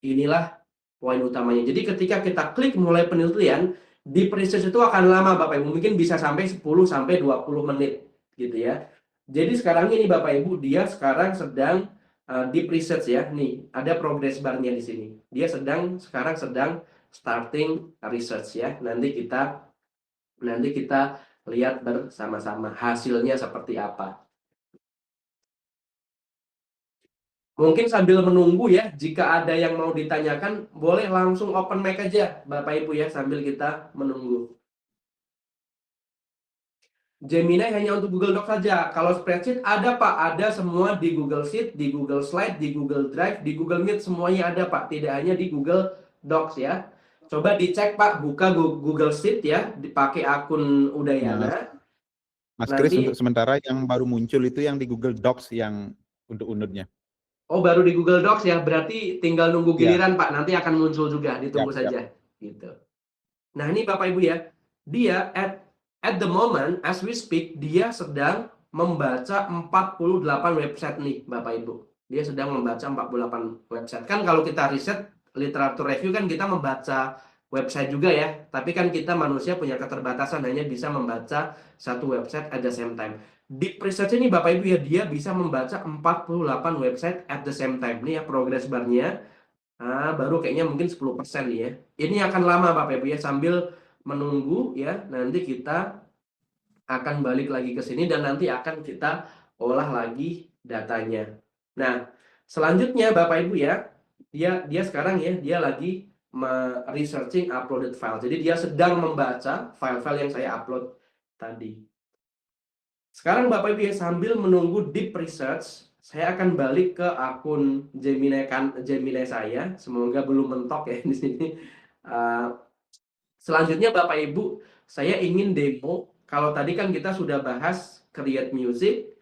inilah poin utamanya. Jadi ketika kita klik mulai penelitian, deep research itu akan lama Bapak Ibu, mungkin bisa sampai 10 sampai 20 menit gitu ya. Jadi sekarang ini Bapak Ibu, dia sekarang sedang deep research ya. Nih, ada progress bar-nya di sini. Dia sekarang sedang starting research ya. Nanti kita lihat bersama-sama hasilnya seperti apa. Mungkin sambil menunggu ya, jika ada yang mau ditanyakan, boleh langsung open mic aja Bapak Ibu ya, sambil kita menunggu. Gemini hanya untuk Google Docs saja. Kalau spreadsheet ada Pak, ada semua di Google Sheet, di Google Slide, di Google Drive, di Google Meet, semuanya ada Pak. Tidak hanya di Google Docs ya. Coba dicek Pak, buka Google Sheet ya, dipakai akun Udayana. Mas Kris, untuk sementara yang baru muncul itu yang di Google Docs yang untuk unutnya. Oh, baru di Google Docs ya, berarti tinggal nunggu giliran Pak, nanti akan muncul juga, ditunggu saja. Gitu. Nah ini Bapak Ibu ya, dia at the moment, as we speak, dia sedang membaca 48 website nih Bapak Ibu. Dia sedang membaca 48 website. Kan kalau kita riset, literatur review kan kita membaca website juga ya, tapi kan kita manusia punya keterbatasan, hanya bisa membaca satu website at the same time. Deep research ini Bapak Ibu ya, dia bisa membaca 48 website at the same time. Ini ya progress bar-nya. Baru kayaknya mungkin 10% nih ya. Ini akan lama Bapak Ibu ya, sambil menunggu ya. Nanti kita akan balik lagi ke sini dan nanti akan kita olah lagi datanya. Nah, selanjutnya Bapak Ibu ya, dia sekarang ya, dia lagi researching uploaded file. Jadi dia sedang membaca file-file yang saya upload tadi. Sekarang Bapak Ibu ya, sambil menunggu deep research, saya akan balik ke akun Gemini saya. Semoga belum mentok ya di sini. Selanjutnya Bapak Ibu, saya ingin demo. Kalau tadi kan kita sudah bahas create music,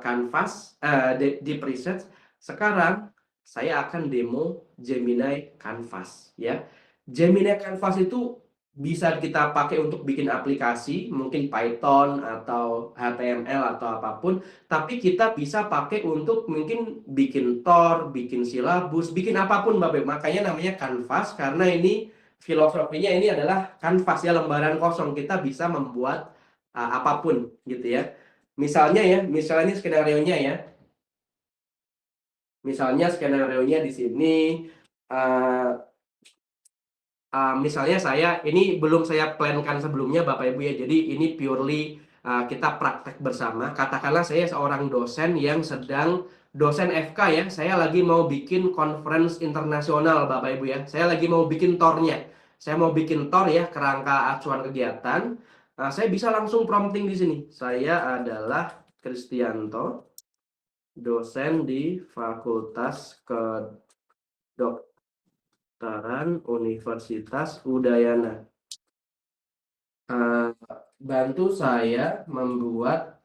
canvas, deep research. Sekarang saya akan demo Gemini Canvas ya. Gemini Canvas itu bisa kita pakai untuk bikin aplikasi, mungkin Python atau HTML atau apapun, tapi kita bisa pakai untuk mungkin bikin Tor, bikin silabus, bikin apapun Bapak Ibu. Makanya namanya Canvas, karena ini filosofinya ini adalah kanvas ya, lembaran kosong, kita bisa membuat apapun gitu ya. Misalnya ini skenario-nya ya. Misalnya skenario-nya di sini misalnya ini belum saya plankan sebelumnya Bapak Ibu ya. Jadi ini purely kita praktek bersama. Katakanlah saya seorang dosen yang sedang dosen FK ya. Saya lagi mau bikin conference internasional Bapak Ibu ya. Saya lagi mau bikin tornya. Saya mau bikin tor ya, kerangka acuan kegiatan. Saya bisa langsung prompting di sini. Saya adalah Kristianto, dosen di Fakultas Kedokteran Universitas Udayana. Bantu saya membuat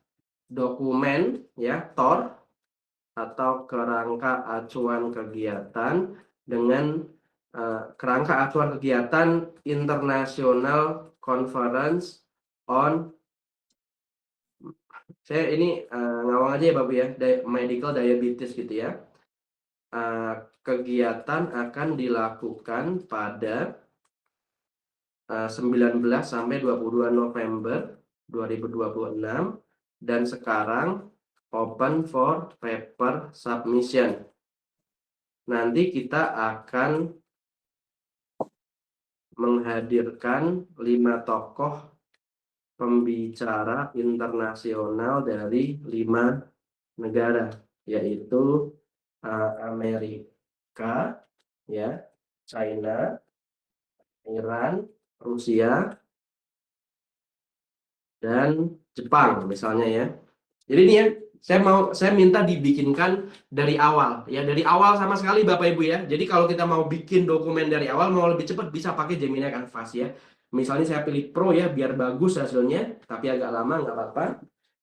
dokumen ya, TOR atau kerangka acuan kegiatan dengan kerangka acuan kegiatan International Conference on, saya ini ngawang aja ya Bapak ya, medical diabetes gitu ya. Kegiatan akan dilakukan pada 19 sampai 22 November 2026 dan sekarang open for paper submission. Nanti kita akan menghadirkan 5 tokoh pembicara internasional dari 5 negara yaitu Amerika, ya, China, Iran, Rusia, dan Jepang misalnya ya. Jadi ini ya, saya minta dibikinkan dari awal ya, dari awal sama sekali Bapak Ibu ya. Jadi kalau kita mau bikin dokumen dari awal mau lebih cepat bisa pakai Gemini Canvas ya. Misalnya saya pilih Pro ya biar bagus hasilnya, tapi agak lama nggak apa-apa.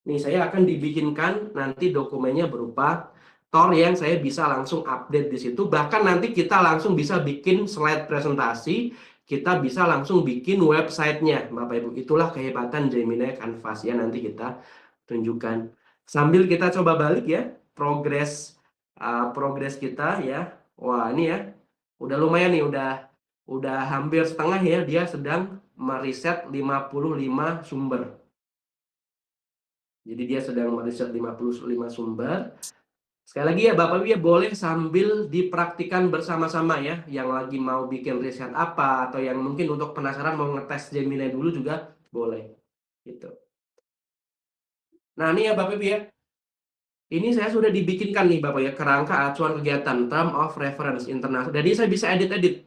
Nih saya akan dibikinkan nanti dokumennya berupa Tor yang saya bisa langsung update di situ. Bahkan nanti kita langsung bisa bikin slide presentasi, kita bisa langsung bikin websitenya Bapak Ibu. Itulah kehebatan Gemini Canvas ya, nanti kita tunjukkan. Sambil kita coba balik ya progres kita ya. Wah ini ya udah lumayan nih, udah hampir setengah ya, dia sedang meriset 55 sumber. Jadi dia sedang meriset 55 sumber. Sekali lagi ya Bapak Ibu ya, boleh sambil dipraktikan bersama-sama ya. Yang lagi mau bikin riset apa, atau yang mungkin untuk penasaran mau ngetes Gemini dulu juga boleh. Gitu. Nah ini ya Bapak Ibu ya. Ini saya sudah dibikinkan nih Bapak ya, kerangka acuan kegiatan Term of Reference Internasional. Jadi saya bisa edit-edit.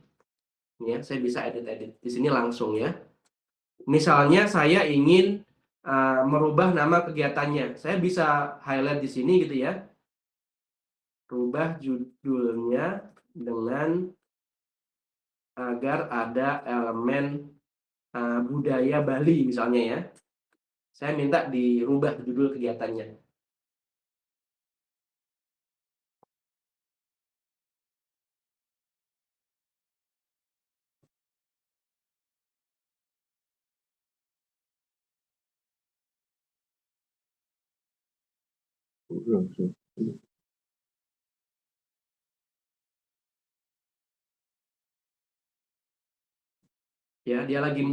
Ya, saya bisa edit-edit di sini langsung ya. Misalnya saya ingin merubah nama kegiatannya. Saya bisa highlight di sini gitu ya. Rubah judulnya dengan agar ada elemen budaya Bali misalnya ya. Saya minta dirubah judul kegiatannya. Ya,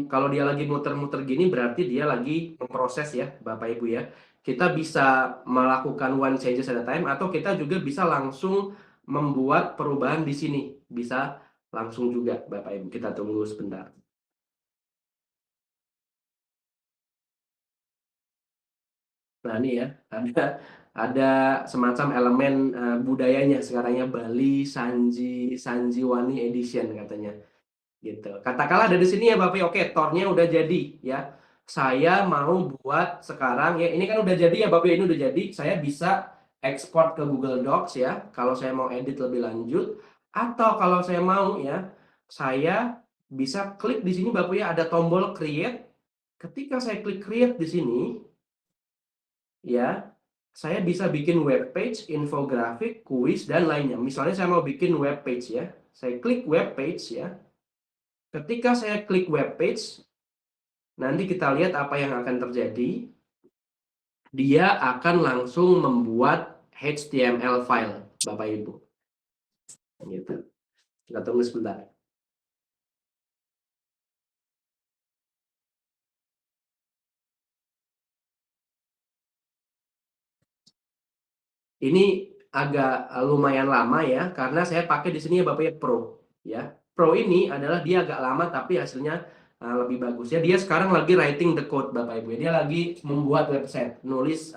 kalau dia lagi muter-muter gini berarti dia lagi memproses ya, Bapak Ibu ya. Kita bisa melakukan one changes at a time, atau kita juga bisa langsung membuat perubahan di sini. Bisa langsung juga, Bapak Ibu. Kita tunggu sebentar. Nah, ini ya, ada semacam elemen budayanya sekarangnya, Bali Sanjiwani Edition katanya. Gitu. Katakanlah dari sini ya Bapak, oke, tornya udah jadi ya. Saya mau buat sekarang ya, ini kan udah jadi ya Bapak, ini udah jadi. Saya bisa ekspor ke Google Docs ya, kalau saya mau edit lebih lanjut. Atau kalau saya mau ya, saya bisa klik di sini Bapak ya, ada tombol create. Ketika saya klik create di sini, ya, saya bisa bikin web page, infografik, kuis, dan lainnya. Misalnya saya mau bikin web page ya, saya klik web page ya. Ketika saya klik web page, nanti kita lihat apa yang akan terjadi. Dia akan langsung membuat HTML file, Bapak Ibu. Gitu. Kita tunggu sebentar. Ini agak lumayan lama ya, karena saya pakai di sini ya Bapak ya, Pro. Ya, Pro ini adalah dia agak lama tapi hasilnya lebih bagus ya. Dia sekarang lagi writing the code Bapak Ibu. Dia lagi membuat website, nulis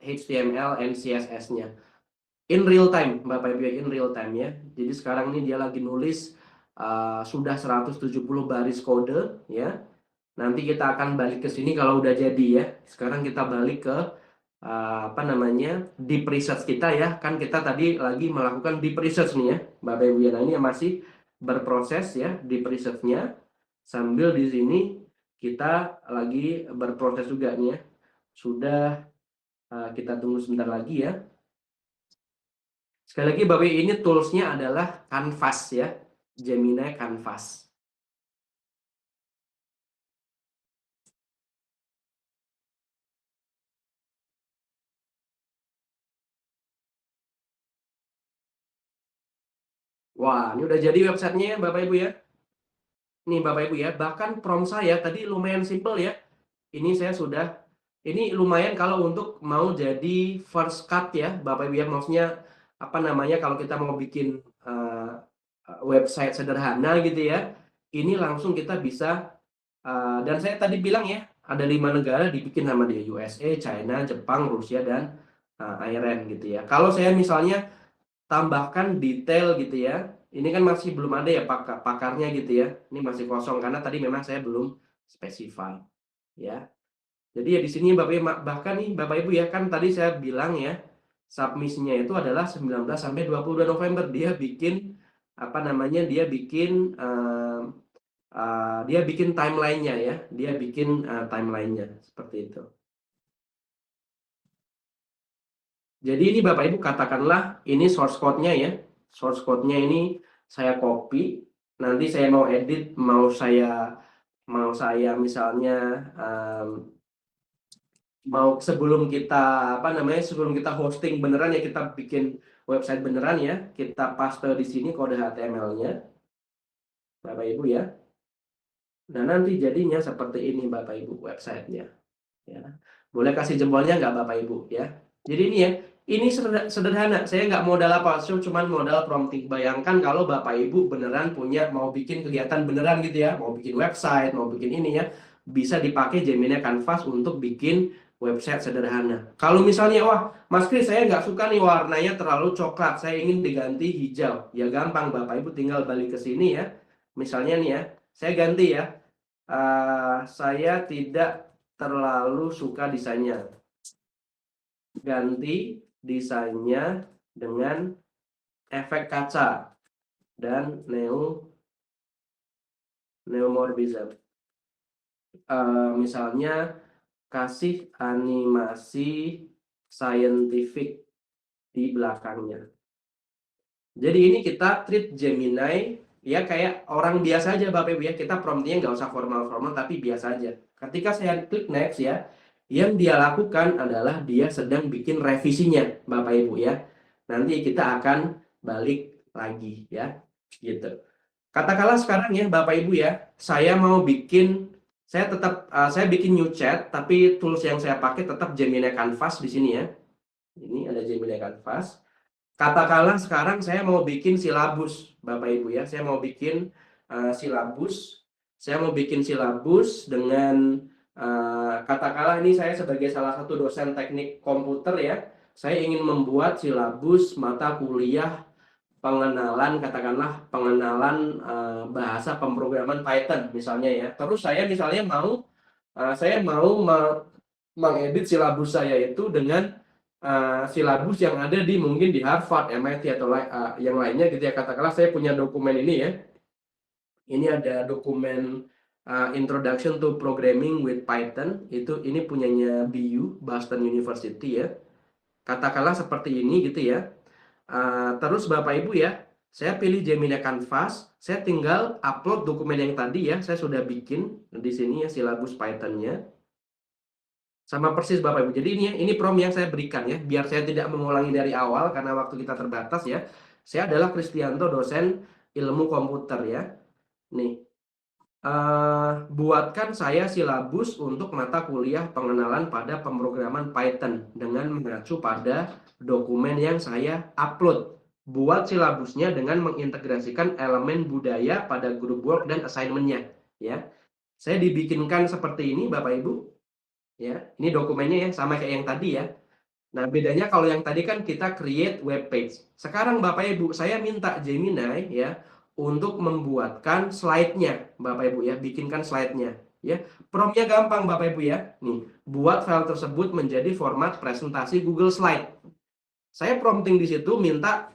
HTML and CSS-nya. In real time Bapak Ibu, in real time ya. Jadi sekarang ini dia lagi nulis sudah 170 baris kode ya. Nanti kita akan balik ke sini kalau udah jadi ya. Sekarang kita balik ke deep research kita ya. Kan kita tadi lagi melakukan deep research nih ya Bapak Ibu ya. Nah ini masih berproses ya deep research-nya, sambil di sini kita lagi berproses juga nih ya. Sudah kita tunggu sebentar lagi ya. Sekali lagi Bapak Ibu, ini tools-nya adalah Canvas ya, Gemini Canvas. Wah, ini udah jadi websitenya ya Bapak Ibu ya. Nih Bapak Ibu ya, bahkan prompt saya tadi lumayan simple ya. Ini saya sudah, ini lumayan kalau untuk mau jadi first cut ya Bapak Ibu ya. Maksudnya kalau kita mau bikin website sederhana gitu ya. Ini langsung kita bisa, dan saya tadi bilang ya, ada 5 negara dibikin sama dia, USA, China, Jepang, Rusia, dan iRen gitu ya. Kalau saya misalnya tambahkan detail gitu ya, ini kan masih belum ada ya pakarnya gitu ya. Ini masih kosong karena tadi memang saya belum specify ya. Jadi ya di sini bahkan nih Bapak Ibu ya, kan tadi saya bilang ya, submisinya itu adalah 19 sampai 22 November. Dia bikin apa namanya? Dia bikin timeline-nya ya. Dia bikin timeline-nya seperti itu. Jadi ini Bapak Ibu katakanlah ini source code-nya ya. Source code-nya ini saya copy. Nanti saya mau edit, mau saya misalnya mau sebelum kita sebelum kita hosting beneran ya, kita bikin website beneran ya, kita paste di sini kode HTML-nya Bapak Ibu ya. Dan nanti jadinya seperti ini Bapak Ibu websitenya ya. Boleh kasih jempolnya nggak Bapak Ibu ya. Jadi ini ya, ini sederhana, saya nggak modal apa, cuman modal prompting. Bayangkan kalau Bapak Ibu beneran mau bikin kegiatan beneran gitu ya, mau bikin website, mau bikin ini ya, bisa dipakai Gemini Canvas untuk bikin website sederhana. Kalau misalnya, wah Mas Kris saya nggak suka nih warnanya terlalu coklat, saya ingin diganti hijau. Ya gampang, Bapak Ibu tinggal balik ke sini ya. Misalnya nih ya, saya ganti ya, saya tidak terlalu suka desainnya. Ganti desainnya dengan efek kaca dan neomorphism. Misalnya kasih animasi scientific di belakangnya. Jadi ini kita treat Gemini ya kayak orang biasa aja Bapak Ibu ya. Kita promptnya nggak usah formal-formal tapi biasa aja. Ketika saya klik next ya, yang dia lakukan adalah dia sedang bikin revisinya Bapak Ibu ya. Nanti kita akan balik lagi ya, gitu. Katakanlah sekarang ya Bapak Ibu ya, saya bikin new chat, tapi tools yang saya pakai tetap Gemini Canvas di sini ya. Ini ada Gemini Canvas. Katakanlah sekarang saya mau bikin silabus Bapak Ibu ya, saya mau bikin silabus. Saya mau bikin silabus dengan katakanlah ini saya sebagai salah satu dosen teknik komputer ya, saya ingin membuat silabus mata kuliah pengenalan bahasa pemrograman Python misalnya ya. Terus saya misalnya mau mengedit silabus saya itu dengan silabus yang ada mungkin di Harvard, MIT atau yang lainnya gitu ya. Katakanlah saya punya dokumen ini ya. Ini ada dokumen Introduction to Programming with Python, ini punyanya BU, Boston University ya. Katakanlah seperti ini gitu ya. Terus Bapak Ibu ya, saya pilih Gemini Canvas, saya tinggal upload dokumen yang tadi ya, saya sudah bikin di sini ya silabus Python-nya. Sama persis Bapak Ibu. Jadi ini prompt yang saya berikan ya, biar saya tidak mengulangi dari awal karena waktu kita terbatas ya. Saya adalah Kristianto, dosen ilmu komputer ya. Nih, buatkan saya silabus untuk mata kuliah pengenalan pada pemrograman Python dengan mengacu pada dokumen yang saya upload. Buat silabusnya dengan mengintegrasikan elemen budaya pada group work dan assignment-nya ya. Saya dibikinkan seperti ini Bapak Ibu ya. Ini dokumennya ya, sama kayak yang tadi ya. Nah, bedanya kalau yang tadi kan kita create web page. Sekarang Bapak Ibu, saya minta Gemini ya untuk membuatkan slide-nya, Bapak Ibu ya, bikinkan slide-nya ya. Prompt-nya gampang Bapak Ibu ya. Nih, buat file tersebut menjadi format presentasi Google Slide. Saya prompting di situ minta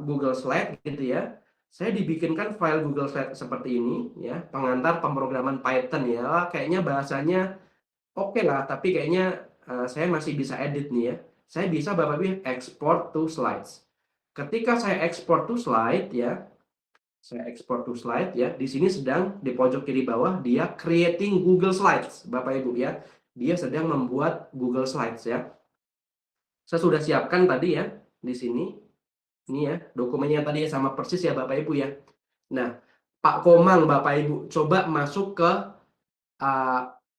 Google Slide gitu ya. Saya dibikinkan file Google Slide seperti ini ya, pengantar pemrograman Python ya. Kayaknya bahasanya oke lah, tapi kayaknya saya masih bisa edit nih ya. Saya bisa Bapak Ibu export to slides. Ketika saya export to slide ya, saya export to slide ya. Di sini sedang di pojok kiri bawah dia creating Google Slides, Bapak Ibu ya. Dia sedang membuat Google Slides ya. Saya sudah siapkan tadi ya di sini. Ini ya, dokumennya tadi ya sama persis ya Bapak Ibu ya. Nah, Pak Komang Bapak Ibu coba masuk ke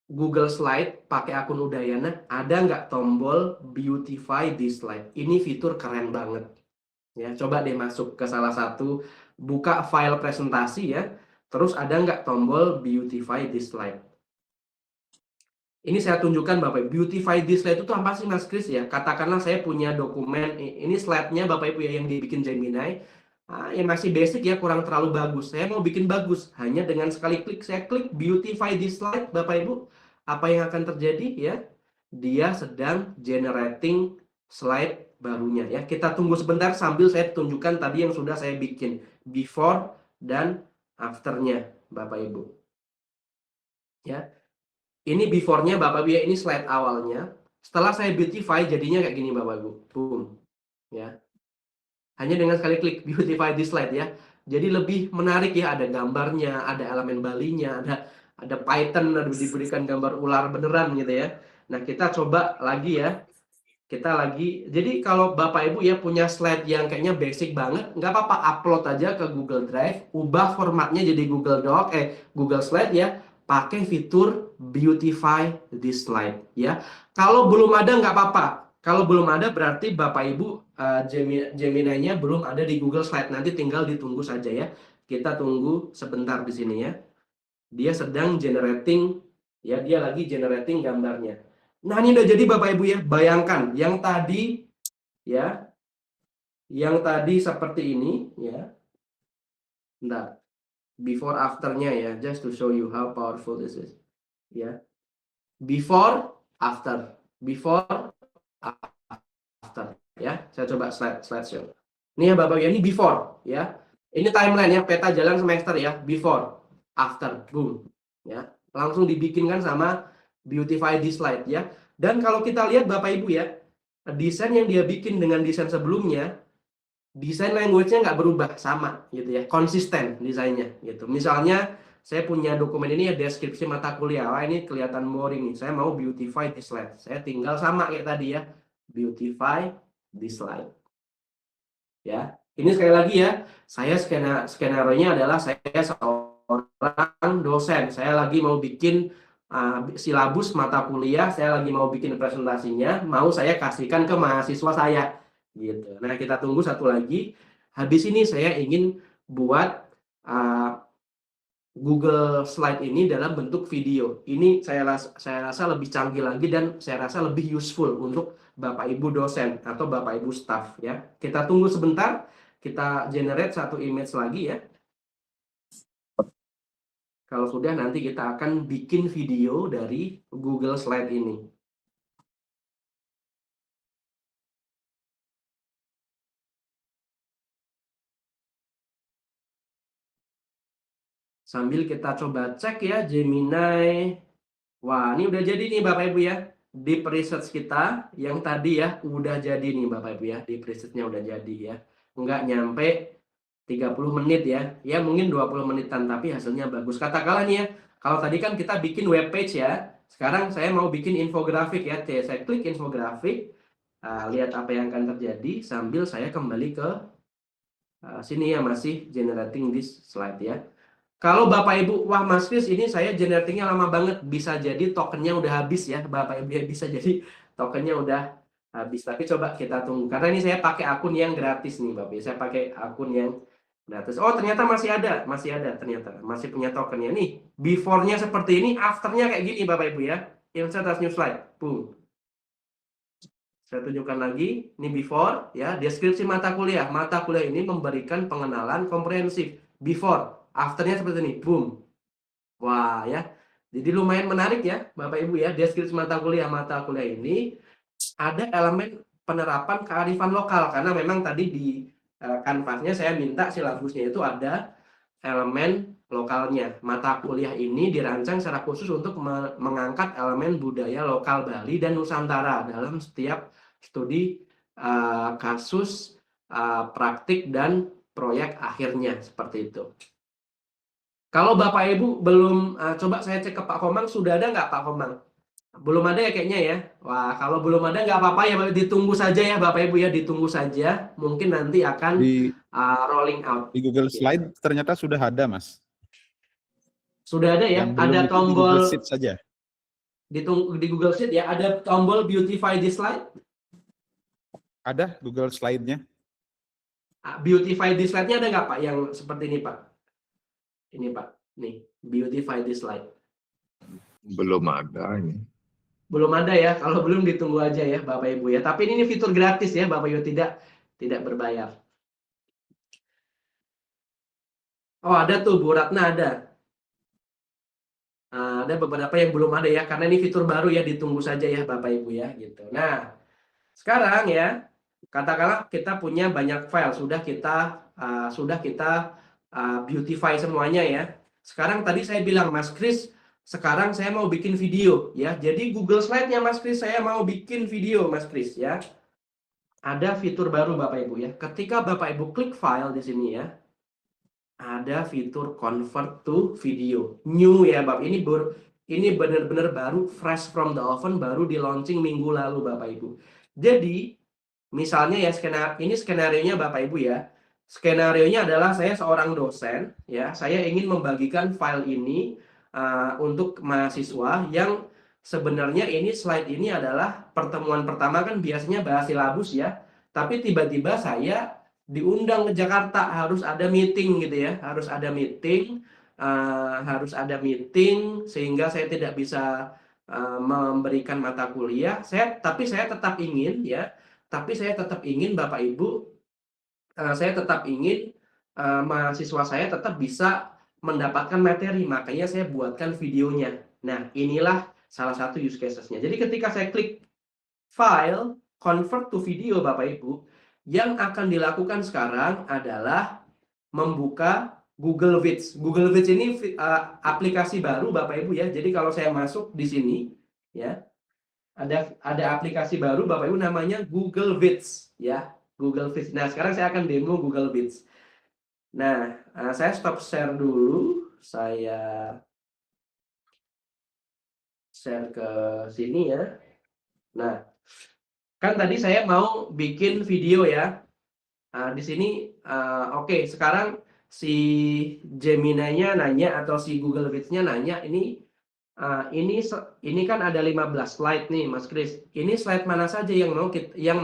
Google Slide pakai akun Udayana, ada nggak tombol beautify this slide? Ini fitur keren banget. Ya, coba deh masuk ke salah satu, buka file presentasi ya, terus ada nggak tombol beautify this slide? Ini saya tunjukkan Bapak Ibu, beautify this slide itu apa sih Mas Kris ya? Katakanlah saya punya dokumen, ini slide-nya Bapak Ibu ya yang dibikin Gemini. Yang masih basic ya, kurang terlalu bagus. Saya mau bikin bagus, hanya dengan sekali klik, saya klik beautify this slide Bapak Ibu. Apa yang akan terjadi ya? Dia sedang generating slide barunya ya. Kita tunggu sebentar sambil saya tunjukkan tadi yang sudah saya bikin, before dan after-nya Bapak Ibu. Ya. Ini before-nya Bapak Ibu ya, ini slide awalnya. Setelah saya beautify jadinya kayak gini Bapak Ibu. Boom. Ya. Hanya dengan sekali klik beautify this slide ya. Jadi lebih menarik ya, ada gambarnya, ada elemen balinya, ada Python, ada diberikan gambar ular beneran gitu ya. Nah, kita coba lagi ya. Kita lagi. Jadi kalau Bapak Ibu ya punya slide yang kayaknya basic banget, nggak apa-apa, upload aja ke Google Drive, ubah formatnya jadi Google Slide ya. Pakai fitur beautify this slide ya. Kalau belum ada nggak apa-apa. Kalau belum ada berarti Bapak Ibu Gemini-nya belum ada di Google Slide. Nanti tinggal ditunggu saja ya. Kita tunggu sebentar di sini ya. Dia sedang generating ya, dia lagi generating gambarnya. Nah, ini udah jadi Bapak Ibu ya. Bayangkan yang tadi ya. Yang tadi seperti ini ya. Bentar. Before after-nya ya, just to show you how powerful this is. Ya. Before, after. Before, after. Ya, saya coba slideshow. Ini ya Bapak ya, ini before ya. Ini timeline ya, peta jalan semester ya, before, after, boom. Ya, langsung dibikinkan sama beautify this slide ya. Dan kalau kita lihat Bapak Ibu ya, desain yang dia bikin dengan desain sebelumnya, desain language-nya nggak berubah, sama gitu ya, konsisten desainnya gitu. Misalnya saya punya dokumen ini ya, deskripsi mata kuliah. Wah, ini kelihatan boring nih. Saya mau beautify this slide. Saya tinggal sama kayak tadi ya, beautify this slide. Ya, ini sekali lagi ya, saya skenario-nya adalah saya seorang dosen. Saya lagi mau bikin silabus mata kuliah, saya lagi mau bikin presentasinya, mau saya kasihkan ke mahasiswa saya. Gitu. Nah, kita tunggu satu lagi. Habis ini saya ingin buat Google Slide ini dalam bentuk video. Ini saya rasa lebih canggih lagi dan saya rasa lebih useful untuk Bapak Ibu dosen atau Bapak Ibu staff ya. Kita tunggu sebentar, kita generate satu image lagi ya. Kalau sudah nanti kita akan bikin video dari Google Slide ini. Sambil kita coba cek ya Gemini. Wah, ini udah jadi nih Bapak Ibu ya. Deep research kita yang tadi ya udah jadi nih Bapak Ibu ya. Deep research-nya udah jadi ya. Nggak nyampe 30 menit ya. Ya mungkin 20 menitan tapi hasilnya bagus. Katakanlah nih ya, kalau tadi kan kita bikin web page ya. Sekarang saya mau bikin infografik ya. Saya klik infografik. Lihat apa yang akan terjadi sambil saya kembali ke sini ya, masih generating this slide ya. Kalau Bapak Ibu, wah Mas Kris ini saya generatingnya lama banget, bisa jadi tokennya udah habis ya Bapak Ibu ya, bisa jadi tokennya udah habis. Tapi coba kita tunggu, karena ini saya pakai akun yang gratis nih Bapak Ibu, saya pakai akun yang gratis. Oh ternyata masih ada ternyata, masih punya tokennya nih. Before-nya seperti ini, after-nya kayak gini Bapak Ibu ya. Insert as new slide, boom. Saya tunjukkan lagi, ini before ya, deskripsi mata kuliah. Mata kuliah ini memberikan pengenalan komprehensif. Before. Afternya seperti ini, boom. Wah ya, jadi lumayan menarik ya Bapak Ibu ya. Deskripsi mata kuliah ini ada elemen penerapan kearifan lokal. Karena memang tadi di kanvasnya saya minta silabusnya itu ada elemen lokalnya. Mata kuliah ini dirancang secara khusus untuk mengangkat elemen budaya lokal Bali dan Nusantara dalam setiap studi kasus, praktik, dan proyek akhirnya, seperti itu. Kalau Bapak Ibu belum, coba saya cek ke Pak Komang, sudah ada nggak Pak Komang? Belum ada ya kayaknya ya. Wah, kalau belum ada nggak apa-apa ya, ditunggu saja ya Bapak Ibu ya, ditunggu saja. Mungkin nanti akan rolling out. Di Google Slide ternyata sudah ada, Mas. Sudah ada ya, ada tombol. Di Google Sheet saja. Di Google Sheet ya, ada tombol beautify this slide. Ada Google Slide-nya. Beautify this slide-nya ada nggak Pak yang seperti ini Pak? Ini Pak, nih beautify this slide. Belum ada ini. Belum ada ya. Kalau belum ditunggu aja ya Bapak Ibu ya. Tapi ini fitur gratis ya Bapak Ibu, tidak berbayar. Oh, ada tuh Bu Ratna ada. Ada beberapa yang belum ada ya, karena ini fitur baru ya, ditunggu saja ya Bapak Ibu ya gitu. Nah, sekarang ya, katakanlah kita punya banyak file, sudah kita beautify semuanya ya. Sekarang tadi saya bilang, Mas Kris, sekarang saya mau bikin video ya. Jadi Google Slide-nya Mas Kris, saya mau bikin video Mas Kris ya. Ada fitur baru Bapak Ibu ya. Ketika Bapak Ibu klik file di sini ya, ada fitur convert to video. New ya Bapak. Ini benar-benar baru, fresh from the oven, baru di launching minggu lalu Bapak Ibu. Jadi misalnya ya, ini skenario-nya Bapak Ibu ya. Skenario-nya adalah saya seorang dosen ya, saya ingin membagikan file ini untuk mahasiswa yang sebenarnya ini slide ini adalah pertemuan pertama, kan biasanya bahas silabus ya. Tapi tiba-tiba saya diundang ke Jakarta, harus ada meeting gitu ya, harus ada meeting sehingga saya tidak bisa memberikan mata kuliah. Tapi saya tetap ingin ya, Bapak Ibu, saya tetap ingin mahasiswa saya tetap bisa mendapatkan materi, makanya saya buatkan videonya. Nah, inilah salah satu use cases-nya. Jadi ketika saya klik file, convert to video Bapak Ibu, yang akan dilakukan sekarang adalah membuka Google Sheets. Google Sheets ini aplikasi baru Bapak Ibu ya. Jadi kalau saya masuk di sini ya, ada aplikasi baru Bapak Ibu namanya Google Sheets ya. Google Sheets. Nah, sekarang saya akan demo Google Sheets. Nah, saya stop share dulu. Saya share ke sini ya. Nah, kan tadi saya mau bikin video ya. Di sini oke, sekarang si Gemini-nya nanya atau si Google Sheets-nya nanya, ini kan ada 15 slide nih Mas Kris. Ini slide mana saja yang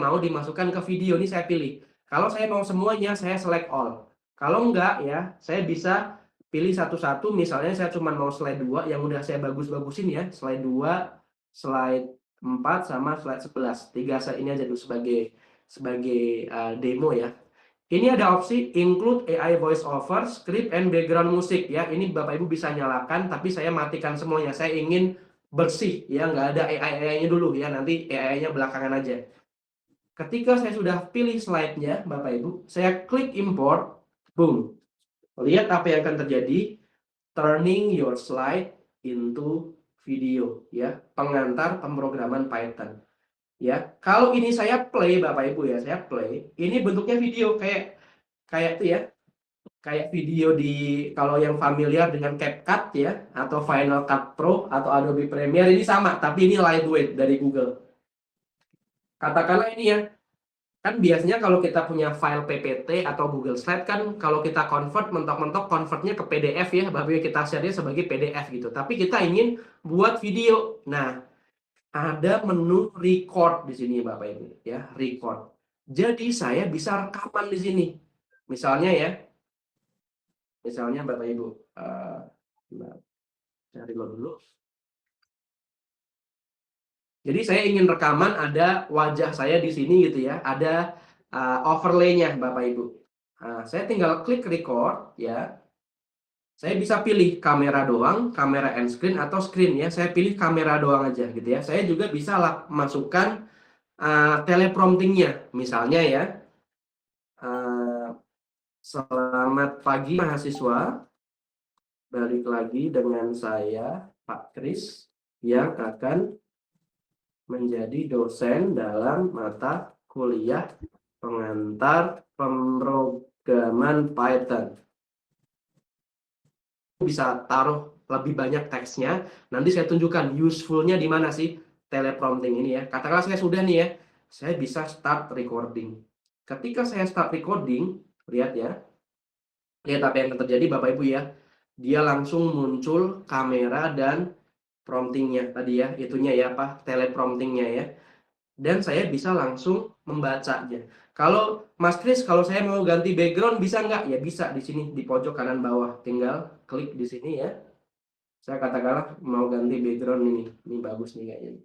mau dimasukkan ke video, ini saya pilih. Kalau saya mau semuanya, saya select all. Kalau enggak ya, saya bisa pilih satu-satu. Misalnya saya cuma mau slide 2 yang udah saya bagus-bagusin ya, slide 2, slide 4 sama slide 11. 3 ini aja dulu sebagai demo ya. Ini ada opsi include AI voice over, script and background music ya. Ini Bapak Ibu bisa nyalakan, tapi saya matikan semuanya. Saya ingin bersih ya, nggak ada AI-nya dulu ya. Nanti AI-nya belakangan aja. Ketika saya sudah pilih slide-nya Bapak Ibu, saya klik import, boom. Lihat apa yang akan terjadi. Turning your slide into video ya, pengantar pemrograman Python ya. Kalau ini saya play Bapak Ibu ya, saya play, ini bentuknya video kayak itu ya, kayak video kalau yang familiar dengan CapCut ya, atau Final Cut Pro atau Adobe Premiere, ini sama, tapi ini lightweight dari Google. Katakanlah ini ya, kan biasanya kalau kita punya file PPT atau Google Slide kan, kalau kita convert, mentok-mentok convertnya ke PDF ya, Bapak Ibu, kita share-nya sebagai PDF gitu. Tapi kita ingin buat video. Nah, ada menu record di sini Bapak Ibu ya, record. Jadi saya bisa rekaman di sini. Misalnya Bapak Ibu, cari dulu. Jadi saya ingin rekaman, ada wajah saya di sini gitu ya, ada overlay-nya Bapak Ibu. Saya tinggal klik record ya. Saya bisa pilih kamera doang, kamera end screen atau screen ya. Saya pilih kamera doang aja gitu ya. Saya juga bisa masukkan telepromptingnya. Misalnya ya, selamat pagi mahasiswa. Balik lagi dengan saya Pak Kris yang akan menjadi dosen dalam mata kuliah pengantar pemrograman Python. Bisa taruh lebih banyak teksnya. Nanti saya tunjukkan useful-nya di mana sih teleprompting ini ya. Katakanlah saya sudah nih ya, saya bisa start recording. Ketika saya start recording, lihat apa yang akan terjadi Bapak Ibu ya. Dia langsung muncul kamera dan promptingnya tadi ya, itunya ya, telepromptingnya ya. Dan saya bisa langsung membacanya. Kalau Mas Kris, kalau saya mau ganti background bisa nggak? Ya bisa, di sini di pojok kanan bawah. Tinggal klik di sini ya. Saya katakanlah mau ganti background ini bagus nih kayaknya.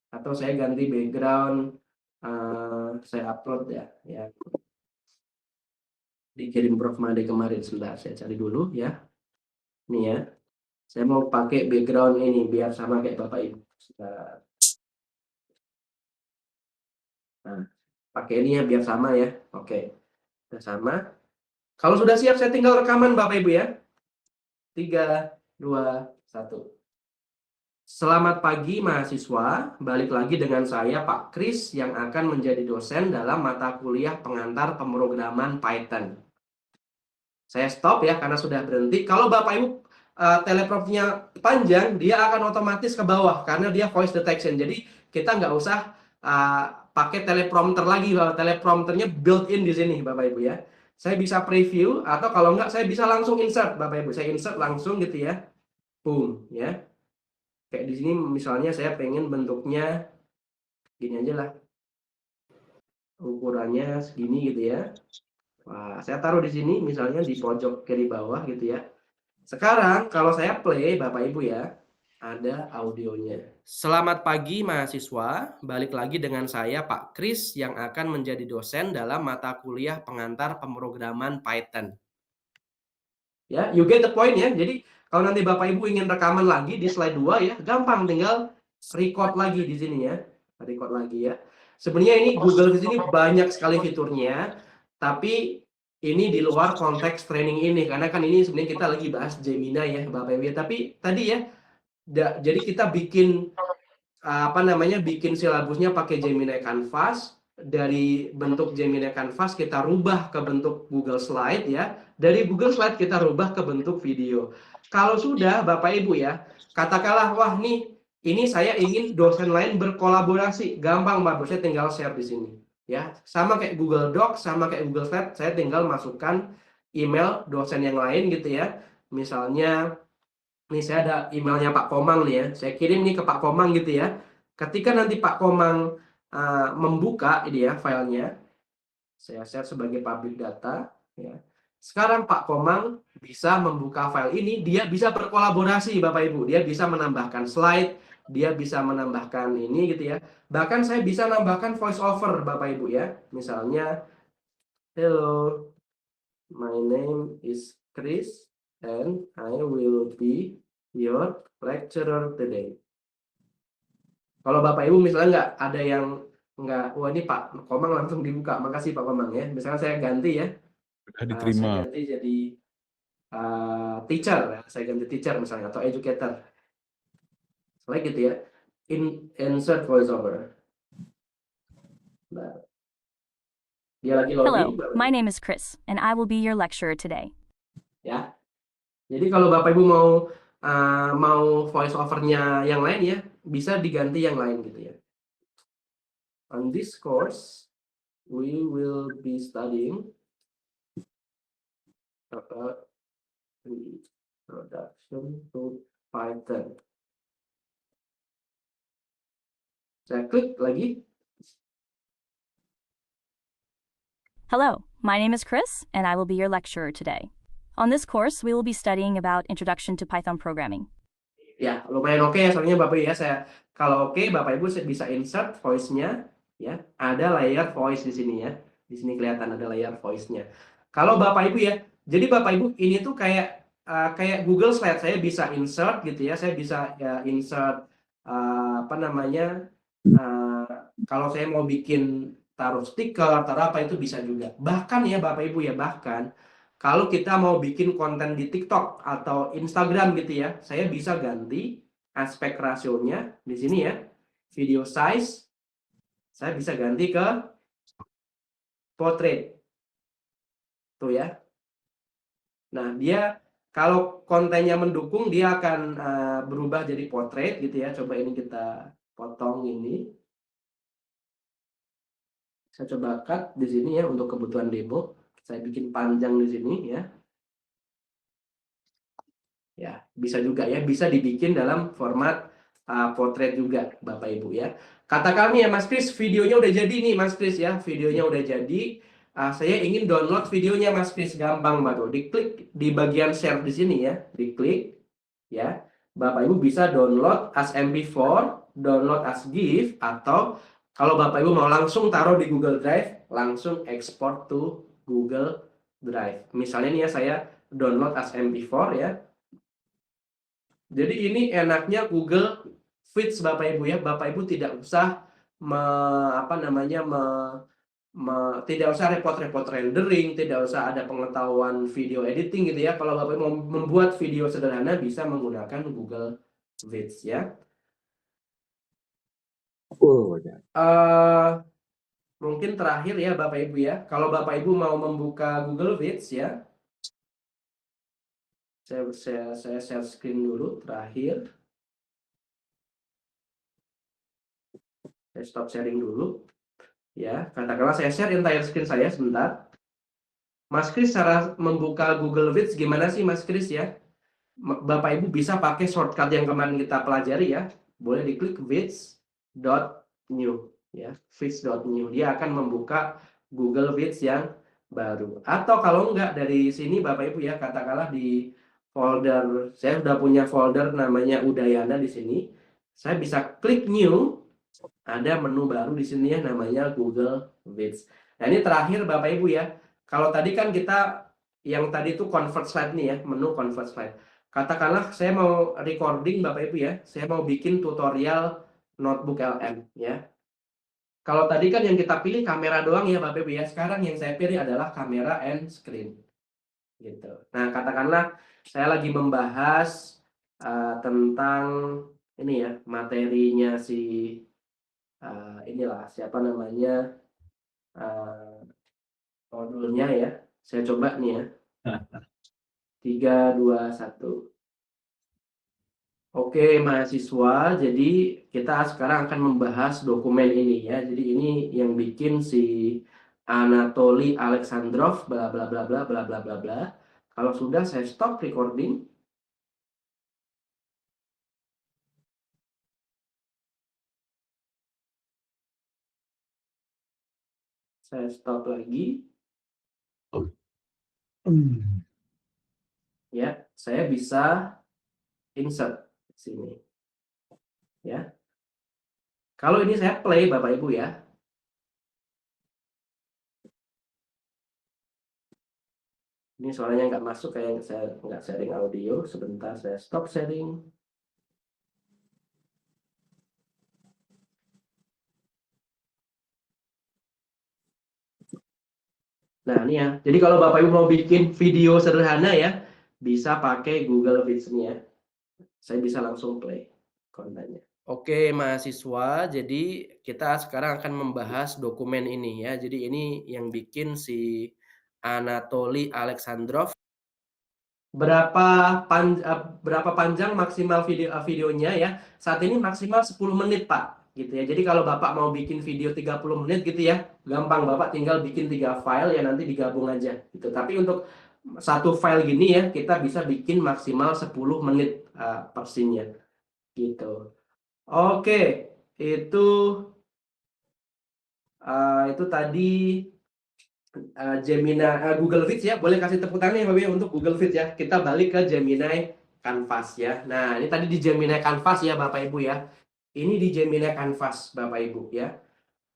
Atau saya ganti background, saya upload ya. Dikirim Prof. Made kemarin, sebentar saya cari dulu ya. Nih ya, saya mau pakai background ini biar sama kayak Bapak Ibu. Nah, pakai ini ya biar sama ya. Oke, sudah sama. Kalau sudah siap, saya tinggal rekaman Bapak Ibu ya. 3, 2, 1. Selamat pagi mahasiswa, balik lagi dengan saya Pak Kris yang akan menjadi dosen dalam mata kuliah pengantar pemrograman Python. Saya stop ya karena sudah berhenti. Kalau Bapak Ibu telepromptnya panjang, dia akan otomatis ke bawah karena dia voice detection. Jadi kita nggak usah pakai teleprompter lagi, teleprompternya built-in di sini Bapak Ibu ya. Saya bisa preview atau kalau nggak saya bisa langsung insert Bapak Ibu. Saya insert langsung gitu ya. Boom ya. Kayak di sini misalnya saya pengen bentuknya gini aja lah. Ukurannya segini gitu ya. Wah, saya taruh di sini misalnya di pojok kiri bawah gitu ya. Sekarang kalau saya play Bapak Ibu ya, ada audionya. Selamat pagi mahasiswa, balik lagi dengan saya Pak Kris yang akan menjadi dosen dalam mata kuliah pengantar pemrograman Python. Ya, you get the point ya. Jadi kalau nanti Bapak Ibu ingin rekaman lagi di slide 2 ya, gampang tinggal record lagi di sini ya. Record lagi ya. Sebenarnya ini Google di sini banyak sekali fiturnya, tapi ini di luar konteks training ini karena kan ini sebenarnya kita lagi bahas Gemini ya Bapak Ibu. Tapi tadi ya jadi kita bikin bikin silabusnya pakai Gemini Canvas. Dari bentuk Gemini Canvas kita rubah ke bentuk Google Slide ya. Dari Google Slide kita rubah ke bentuk video. Kalau sudah Bapak Ibu ya, katakanlah wah nih ini saya ingin dosen lain berkolaborasi. Gampang Bapak, saya tinggal share di sini. Ya, sama kayak Google Docs, sama kayak Google Slide, saya tinggal masukkan email dosen yang lain gitu ya. Misalnya nih saya ada emailnya Pak Komang nih ya. Saya kirim nih ke Pak Komang gitu ya. Ketika nanti Pak Komang membuka ini ya filenya, saya share sebagai public data ya. Sekarang Pak Komang bisa membuka file ini, dia bisa berkolaborasi Bapak Ibu, dia bisa menambahkan slide, dia bisa menambahkan ini gitu ya. Bahkan saya bisa nambahkan voice over Bapak Ibu ya. Misalnya, hello, my name is Chris and I will be your lecturer today. Kalau Bapak Ibu misalnya nggak ada yang nggak, wah ini Pak Komang langsung dibuka, makasih Pak Komang ya. Misalnya saya ganti ya, Sudah diterima. saya ganti jadi teacher ya, saya ganti teacher misalnya atau educator. Select gitu ya, insert voiceover. Nah, dia lagi loading. Hello, my name is Chris, and I will be your lecturer today. Ya, jadi kalau Bapak Ibu mau voice overnya yang lain ya, bisa diganti yang lain gitu ya. On this course, we will be studying about introduction to Python. Saya klik lagi. Hello, my name is Chris, and I will be your lecturer today. On this course, we will be studying about Introduction to Python Programming. Ya, lumayan oke ya, soalnya Bapak ya, kalau oke, Bapak Ibu bisa insert voice-nya ya. Ada layer voice di sini ya. Di sini kelihatan ada layer voice-nya. Kalau Bapak Ibu ya, jadi Bapak Ibu ini tuh kayak Google Slide, saya bisa insert gitu ya. Saya bisa ya, insert kalau saya mau bikin taruh stiker, taruh apa itu bisa juga. Bahkan ya Bapak Ibu ya, bahkan kalau kita mau bikin konten di TikTok atau Instagram gitu ya, saya bisa ganti aspek rasionya di sini ya. Video size, saya bisa ganti ke portrait. Tuh ya. Nah, dia kalau kontennya mendukung, dia akan berubah jadi portrait gitu ya. Coba ini kita potong ini. Saya coba cut di sini ya untuk kebutuhan demo. Saya bikin panjang di sini ya. Ya, bisa juga ya, bisa dibikin dalam format portrait juga Bapak Ibu ya. Katakan nih ya Mas Kris, videonya udah jadi nih Mas Kris ya, videonya udah jadi. Saya ingin download videonya Mas Kris, gampang banget. Diklik di bagian share di sini ya, diklik. ya. Bapak Ibu bisa download as MP4, download as GIF, atau kalau Bapak Ibu mau langsung taruh di Google Drive, langsung export to Google Drive. Misalnya nih ya, saya download as MP4 ya. Jadi ini enaknya Google Feeds Bapak Ibu ya. Bapak Ibu tidak usah tidak usah repot-repot rendering, tidak usah ada pengetahuan video editing gitu ya. Kalau Bapak Ibu mau membuat video sederhana bisa menggunakan Google Feeds ya. Mungkin terakhir ya Bapak Ibu ya. Kalau Bapak Ibu mau membuka Google Feeds ya. Saya share screen dulu terakhir. Saya stop sharing dulu. Ya, katakanlah saya share entire screen saya sebentar. Mas Kris, cara membuka Google Feeds gimana sih Mas Kris ya? Bapak Ibu bisa pakai shortcut yang kemarin kita pelajari ya. Boleh diklik feeds.new ya, feeds.new. Dia akan membuka Google Feeds yang baru. Atau kalau enggak dari sini Bapak Ibu ya, katakanlah di folder, saya sudah punya folder namanya Udayana di sini. Saya bisa klik new, ada menu baru di sini ya namanya Google Feeds. Nah, ini terakhir Bapak Ibu ya. Kalau tadi kan kita yang tadi itu convert slide nih ya, menu convert slide. Katakanlah saya mau recording Bapak Ibu ya, saya mau bikin tutorial notebook LM ya. Kalau tadi kan yang kita pilih kamera doang ya Bapak Ibu ya. Sekarang yang saya pilih adalah kamera and screen. Gitu. Nah, katakanlah saya lagi membahas tentang ini ya, materinya si inilah siapa namanya modulnya ya. Saya coba nih ya. 3, 2, 1. Oke, mahasiswa. Jadi kita sekarang akan membahas dokumen ini ya. Jadi ini yang bikin si Anatoly Alexandrov bla bla bla bla bla bla bla bla. Kalau sudah saya stop recording. Saya stop lagi. Ya, saya bisa insert sini. Ya. Kalau ini saya play Bapak Ibu ya. Ini suaranya nggak masuk, kayak saya nggak sharing audio. Sebentar, saya stop sharing. Nah, ini ya. Jadi kalau Bapak Ibu mau bikin video sederhana ya, bisa pakai Google Feeds ini ya. Saya bisa langsung play kontennya. Oke, mahasiswa. Jadi kita sekarang akan membahas dokumen ini ya. Jadi ini yang bikin si Anatoly Alexandrov. Berapa panjang maksimal videonya ya? Saat ini maksimal 10 menit, Pak. Gitu ya. Jadi kalau Bapak mau bikin video 30 menit gitu ya, gampang, Bapak tinggal bikin 3 file ya, nanti digabung aja gitu. Tapi untuk satu file gini ya, kita bisa bikin maksimal 10 menit per scene-nya gitu. Oke, itu tadi Gemini Google Feeds ya. Boleh kasih tepuk tangan ya Bapak untuk Google Feeds ya. Kita balik ke Gemini Canvas ya. Nah, ini tadi di Gemini Canvas ya Bapak Ibu ya. Ini di Gemini Canvas Bapak Ibu ya.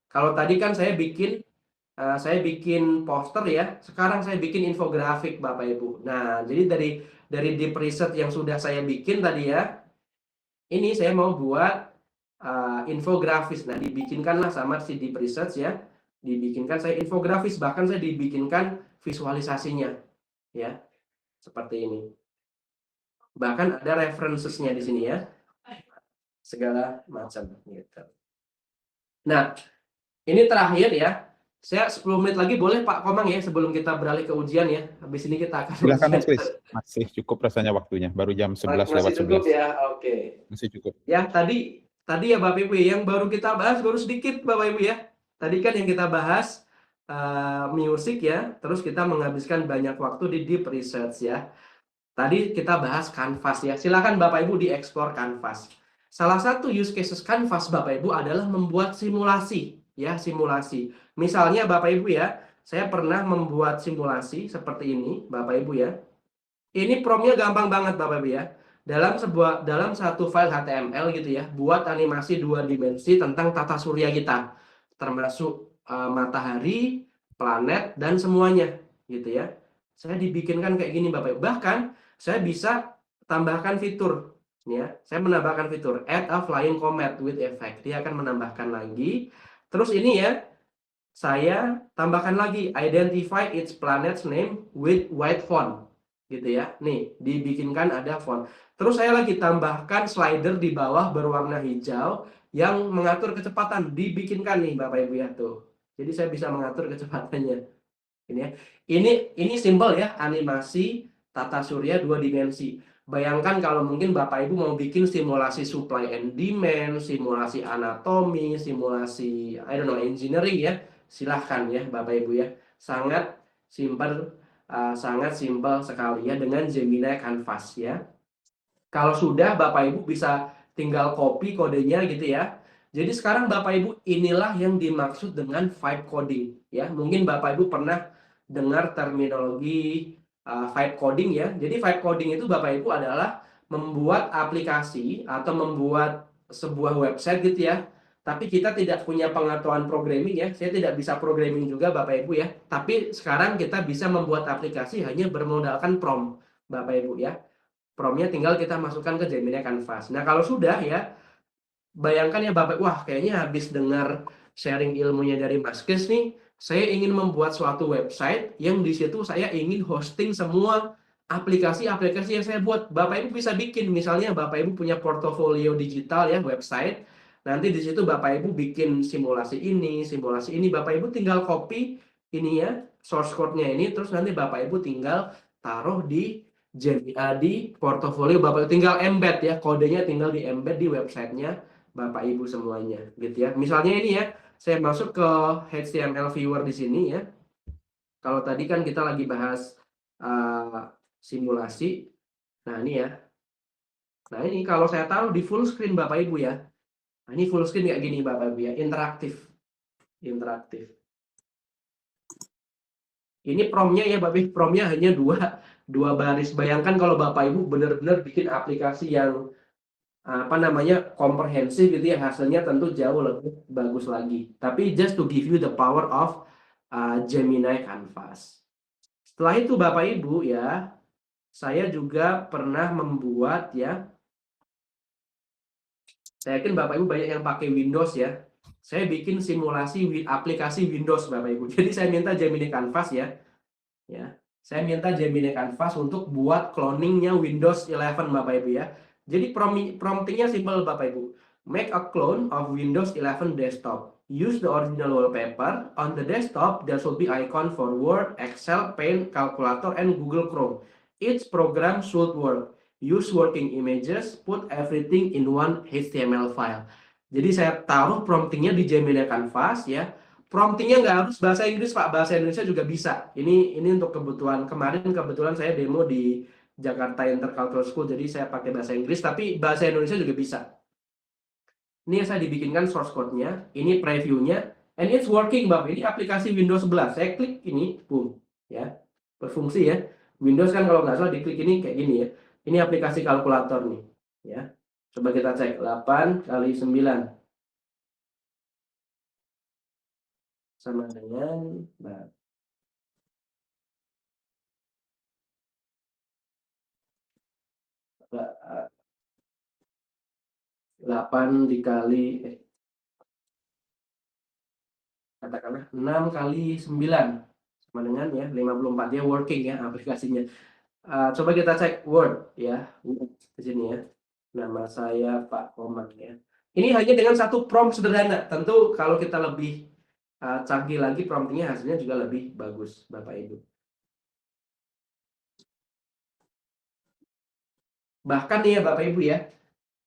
Kalau tadi kan saya bikin poster ya. Sekarang saya bikin infografik Bapak Ibu. Nah, jadi dari deep research yang sudah saya bikin tadi ya. Ini saya mau buat infografis. Nah, dibikinkanlah sama si deep research ya. Dibikinkan saya infografis, bahkan saya dibikinkan visualisasinya ya. Seperti ini. Bahkan ada references-nya di sini ya. Segala macam gitu. Nah, ini terakhir ya. Saya 10 menit lagi boleh Pak Komang ya sebelum kita beralih ke ujian ya. Habis ini kita akan silakan Mas Kris. Masih cukup rasanya waktunya. Baru jam 11 lewat 11. Masih cukup ya. Oke. Masih cukup. Ya, tadi ya Bapak Ibu yang baru kita bahas baru sedikit Bapak Ibu ya. Tadi kan yang kita bahas musik ya, terus kita menghabiskan banyak waktu di deep research ya. Tadi kita bahas Canvas ya. Silakan Bapak Ibu dieksplor Canvas. Salah satu use cases Canvas Bapak Ibu adalah membuat simulasi ya, simulasi. Misalnya Bapak Ibu ya, saya pernah membuat simulasi seperti ini Bapak Ibu ya. Ini promnya gampang banget Bapak Ibu ya. dalam satu file HTML gitu ya, buat animasi 2 dimensi tentang tata surya kita, termasuk matahari, planet, dan semuanya gitu ya. Saya dibikinkan kayak gini Bapak Ibu. Bahkan saya bisa tambahkan fitur ya. Saya menambahkan fitur add a flying comet with effect. Dia akan menambahkan lagi. Terus ini ya, saya tambahkan lagi identify its planet's name with white font gitu ya. Nih, dibikinkan ada font. Terus saya lagi tambahkan slider di bawah berwarna hijau yang mengatur kecepatan. Dibikinkan nih Bapak Ibu ya tuh. Jadi saya bisa mengatur kecepatannya. Ini ya. Ini simple ya, animasi tata surya 2 dimensi. Bayangkan kalau mungkin Bapak Ibu mau bikin simulasi supply and demand, simulasi anatomi, simulasi engineering ya. Silahkan ya Bapak Ibu ya. Sangat simpel sekali ya dengan Gemini Canvas ya. Kalau sudah Bapak Ibu bisa tinggal copy kodenya gitu ya. Jadi sekarang Bapak Ibu inilah yang dimaksud dengan vibe coding ya. Mungkin Bapak Ibu pernah dengar terminologi vibe coding ya. Jadi vibe coding itu Bapak Ibu adalah membuat aplikasi atau membuat sebuah website gitu ya. Tapi kita tidak punya pengetahuan programming ya. Saya tidak bisa programming juga Bapak Ibu ya. Tapi sekarang kita bisa membuat aplikasi hanya bermodalkan prompt Bapak Ibu ya. Promptnya tinggal kita masukkan ke Gemini Canvas. Nah kalau sudah ya, bayangkan ya Bapak, wah kayaknya habis dengar sharing ilmunya dari Mas Kris nih, saya ingin membuat suatu website yang di situ saya ingin hosting semua aplikasi-aplikasi yang saya buat. Bapak Ibu bisa bikin, misalnya Bapak Ibu punya portofolio digital ya, website. Nanti di situ Bapak Ibu bikin simulasi ini, Bapak Ibu tinggal copy ini ya, source code-nya ini, terus nanti Bapak Ibu tinggal taruh di portofolio Bapak Ibu, tinggal embed ya, kodenya tinggal di embed di websitenya Bapak Ibu semuanya gitu ya. Misalnya ini ya, saya masuk ke HTML viewer di sini ya. Kalau tadi kan kita lagi bahas simulasi. Nah ini ya. Nah ini kalau saya taruh di full screen Bapak Ibu ya. Nah, ini full screen kayak gini Bapak Ibu ya, interaktif. Ini promnya ya Bapak Ibu, promnya hanya dua baris. Bayangkan kalau Bapak Ibu benar-benar bikin aplikasi yang komprehensif gitu ya, hasilnya tentu jauh lebih bagus lagi. Tapi just to give you the power of Gemini Canvas. Setelah itu Bapak Ibu ya, saya juga pernah membuat ya, saya yakin Bapak Ibu banyak yang pakai Windows ya. Saya bikin simulasi aplikasi Windows Bapak Ibu. Jadi saya minta Gemini Canvas ya. Saya minta Gemini Canvas untuk buat cloningnya Windows 11 Bapak Ibu ya. Jadi promptingnya simple Bapak Ibu. Make a clone of Windows 11 desktop. Use the original wallpaper. On the desktop, there should be icon for Word, Excel, Paint, Calculator, and Google Chrome. Each program should work. Use working images. Put everything in one HTML file. Jadi saya taruh promptingnya di Gemini Canvas ya. Promptingnya nggak harus bahasa Inggris Pak, bahasa Indonesia juga bisa. Ini untuk kebutuhan, kemarin kebetulan saya demo di Jakarta Intercultural School, jadi saya pakai bahasa Inggris, tapi bahasa Indonesia juga bisa. Ini saya dibikinkan source code-nya, ini preview-nya, and it's working Bapak. Ini aplikasi Windows 11. Saya klik ini, boom, ya, berfungsi ya. Windows kan kalau nggak salah diklik ini kayak gini ya. Ini aplikasi kalkulator nih, ya. Coba kita cek 8 kali 9 sama dengan 8 dikali katakanlah 6 kali 9 sama dengan ya 54, dia working ya aplikasinya. Coba kita cek Word ya, di sini ya. Nama saya Pak Komang ya. Ini hanya dengan satu prompt sederhana. Tentu kalau kita lebih canggih lagi promptingnya, hasilnya juga lebih bagus Bapak Ibu. Bahkan nih ya Bapak Ibu ya,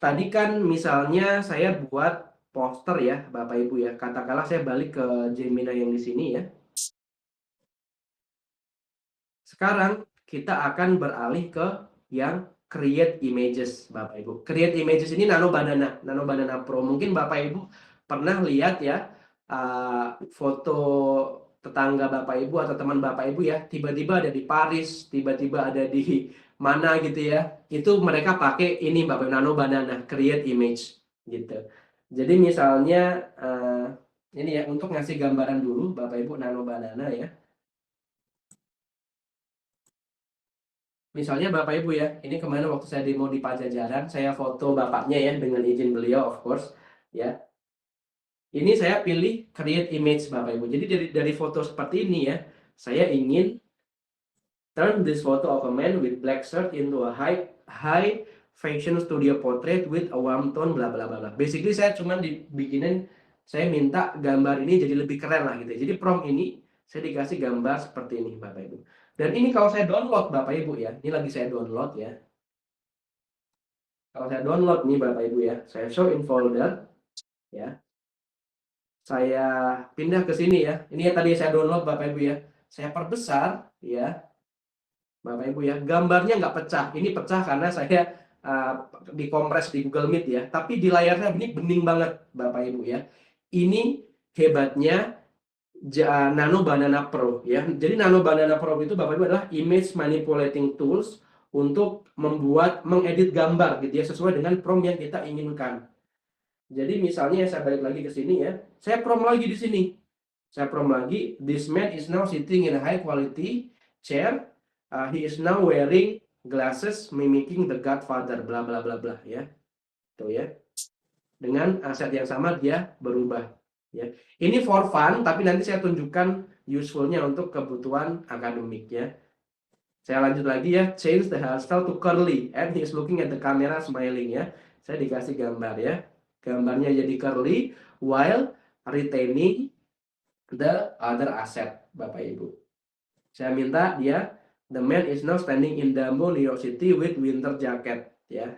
tadi kan misalnya saya buat poster ya Bapak Ibu ya. Katakanlah saya balik ke Gemini yang di sini ya. Sekarang kita akan beralih ke yang create images Bapak Ibu. Create images ini Nano Banana Pro. Mungkin Bapak Ibu pernah lihat ya foto tetangga Bapak Ibu atau teman Bapak Ibu ya, tiba-tiba ada di Paris, tiba-tiba ada di mana gitu ya, itu mereka pakai ini Bapak Ibu, Nano Banana, create image gitu. Jadi misalnya ini ya, untuk ngasih gambaran dulu Bapak Ibu Nano Banana ya. Misalnya Bapak Ibu ya, ini kemarin waktu saya demo di Pajajaran, saya foto bapaknya ya dengan izin beliau of course ya. Ini saya pilih create image Bapak Ibu. Jadi dari foto seperti ini ya, saya ingin turn this photo of a man with black shirt into a high fashion studio portrait with a warm tone bla bla bla. Basically saya cuma dibikinin, saya minta gambar ini jadi lebih keren lah gitu. Jadi prompt ini saya dikasih gambar seperti ini Bapak Ibu. Dan ini kalau saya download Bapak Ibu ya, ini lagi saya download ya. Kalau saya download nih Bapak Ibu ya, saya show in folder ya. Saya pindah ke sini ya. Ini ya tadi saya download Bapak Ibu ya. Saya perbesar ya. Bapak Ibu ya, gambarnya nggak pecah. Ini pecah karena saya dikompres di Google Meet ya. Tapi di layarnya ini bening banget Bapak Ibu ya. Ini hebatnya Nano Banana Pro ya. Jadi Nano Banana Pro itu Bapak Ibu adalah image manipulating tools untuk mengedit gambar gitu ya, sesuai dengan prompt yang kita inginkan. Jadi misalnya saya balik lagi ke sini ya. Saya prompt lagi di sini. Saya prompt lagi, this man is now sitting in a high quality chair. He is now wearing glasses mimicking the Godfather bla bla bla bla ya. Tuh ya. Dengan aset yang sama dia berubah. Ya. Ini for fun, tapi nanti saya tunjukkan usefulnya untuk kebutuhan akademik ya. Saya lanjut lagi ya, change the hairstyle to curly and he is looking at the camera smiling ya. Saya dikasih gambar ya, gambarnya jadi curly while retaining the other asset Bapak Ibu. Saya minta dia, the man is now standing in Dumbo, New York City with winter jacket ya.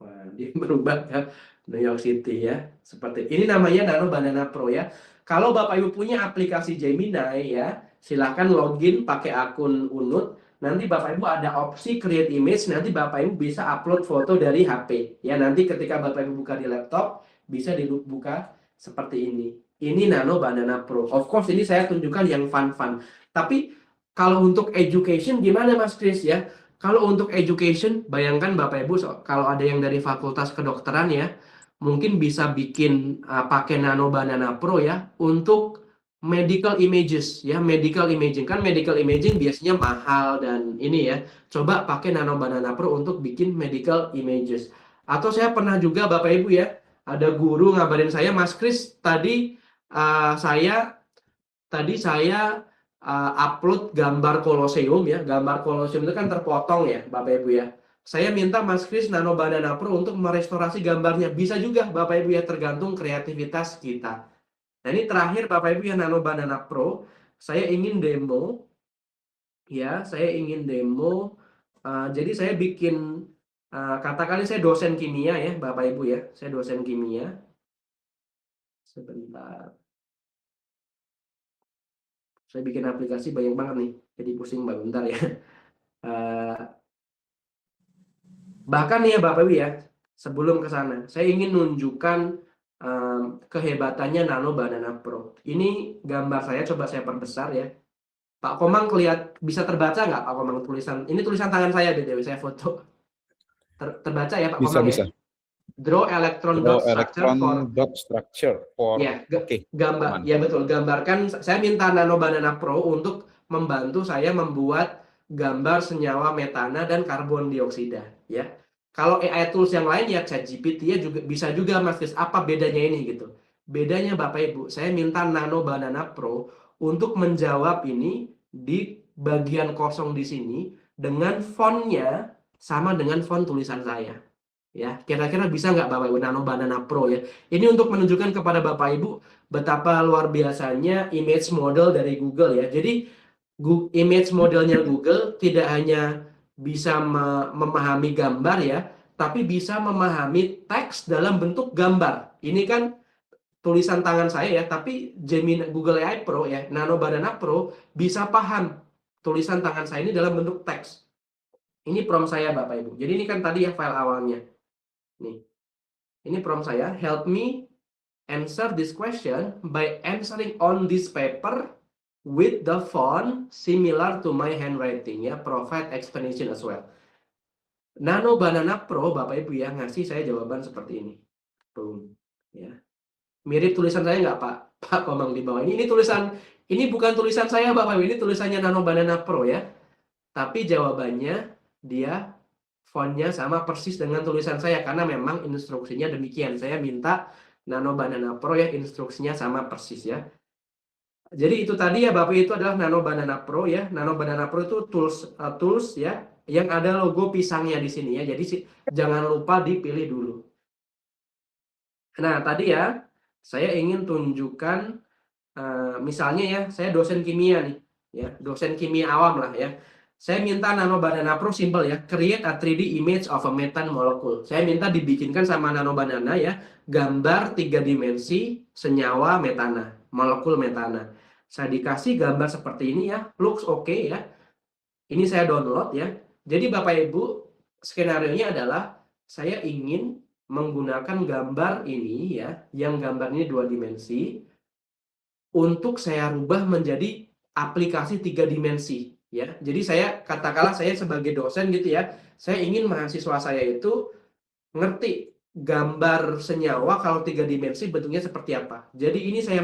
Wah, dia berubah ke New York City ya. Seperti ini namanya Nano Banana Pro ya. Kalau Bapak Ibu punya aplikasi Gemini ya, silahkan login pakai akun Unut. Nanti Bapak Ibu ada opsi create image, nanti Bapak Ibu bisa upload foto dari HP. Ya, nanti ketika Bapak Ibu buka di laptop bisa dibuka seperti ini. Ini Nano Banana Pro. Of course ini saya tunjukkan yang fun-fun. Tapi kalau untuk education gimana Mas Kris ya? Kalau untuk education, bayangkan Bapak Ibu kalau ada yang dari Fakultas Kedokteran ya, mungkin bisa bikin pakai Nano Banana Pro ya untuk medical images ya, medical imaging. Kan medical imaging biasanya mahal dan ini ya. Coba pakai Nano Banana Pro untuk bikin medical images. Atau saya pernah juga Bapak Ibu ya, ada guru ngabarin saya, Mas Kris, tadi saya upload gambar Koloseum ya. Gambar Koloseum itu kan terpotong ya Bapak Ibu ya. Saya minta Mas Kris Nano Banana Pro untuk merestorasi gambarnya. Bisa juga Bapak Ibu ya, tergantung kreativitas kita. Nah ini terakhir Bapak Ibu ya, Nano Banana Pro. Saya ingin demo ya, saya ingin demo. Jadi saya bikin, katakan saya dosen kimia ya Bapak Ibu ya. Saya dosen kimia. Sebentar. Saya bikin aplikasi banyak banget nih, jadi pusing bentar ya. Bahkan nih ya Bapak Ibu ya, sebelum ke sana, saya ingin nunjukkan kehebatannya Nano Banana Pro. Ini gambar saya, coba saya perbesar ya. Pak Komang bisa terbaca nggak Pak Komang tulisan? Ini tulisan tangan saya BTW, saya foto. Terbaca ya Pak Komang Bisa. Ya? Draw electron dot structure for ya, gambar ya betul, gambarkan. Saya minta Nano Banana Pro untuk membantu saya membuat gambar senyawa metana dan karbon dioksida ya. Kalau AI tools yang lain ya ChatGPT ya juga bisa juga Mas Kris. Apa bedanya ini gitu? Bedanya Bapak Ibu, saya minta Nano Banana Pro untuk menjawab ini di bagian kosong di sini dengan fontnya sama dengan font tulisan saya. Ya, kira-kira bisa nggak Bapak Ibu Nano Banana Pro ya? Ini untuk menunjukkan kepada Bapak Ibu betapa luar biasanya image model dari Google ya. Jadi image modelnya Google tidak hanya bisa memahami gambar ya, tapi bisa memahami teks dalam bentuk gambar. Ini kan tulisan tangan saya ya, tapi Gemini Google AI Pro ya, Nano Banana Pro bisa paham tulisan tangan saya ini dalam bentuk teks. Ini prompt saya Bapak Ibu. Jadi ini kan tadi ya file awalnya. Nih, ini prompt saya, help me answer this question by answering on this paper with the font similar to my handwriting ya, provide explanation as well. Nano Banana Pro Bapak Ibu ya ngasih saya jawaban seperti ini. Boom. Ya. Mirip tulisan saya nggak Pak? Pak Komang di bawah ini tulisan, ini bukan tulisan saya Bapak Ibu, ini tulisannya Nano Banana Pro ya. Tapi jawabannya dia fontnya sama persis dengan tulisan saya karena memang instruksinya demikian. Saya minta Nano Banana Pro ya, instruksinya sama persis ya. Jadi itu tadi ya Bapak, itu adalah Nano Banana Pro ya. Nano Banana Pro itu tools ya yang ada logo pisangnya di sini ya. Jadi jangan lupa dipilih dulu. Nah, tadi ya saya ingin tunjukkan misalnya ya, saya dosen kimia nih ya, dosen kimia awam lah ya. Saya minta Nano Banana Pro simple ya, create a 3D image of a methane molecule. Saya minta dibikinkan sama Nano Banana ya, gambar 3 dimensi senyawa metana, molekul metana. Saya dikasih gambar seperti ini ya, looks okay ya. Ini saya download ya. Jadi Bapak Ibu, skenario-nya adalah saya ingin menggunakan gambar ini ya, yang gambarnya 2 dimensi, untuk saya rubah menjadi aplikasi 3 dimensi. Ya, jadi saya katakanlah saya sebagai dosen gitu ya, saya ingin mahasiswa saya itu ngerti gambar senyawa kalau 3 dimensi bentuknya seperti apa. Jadi ini saya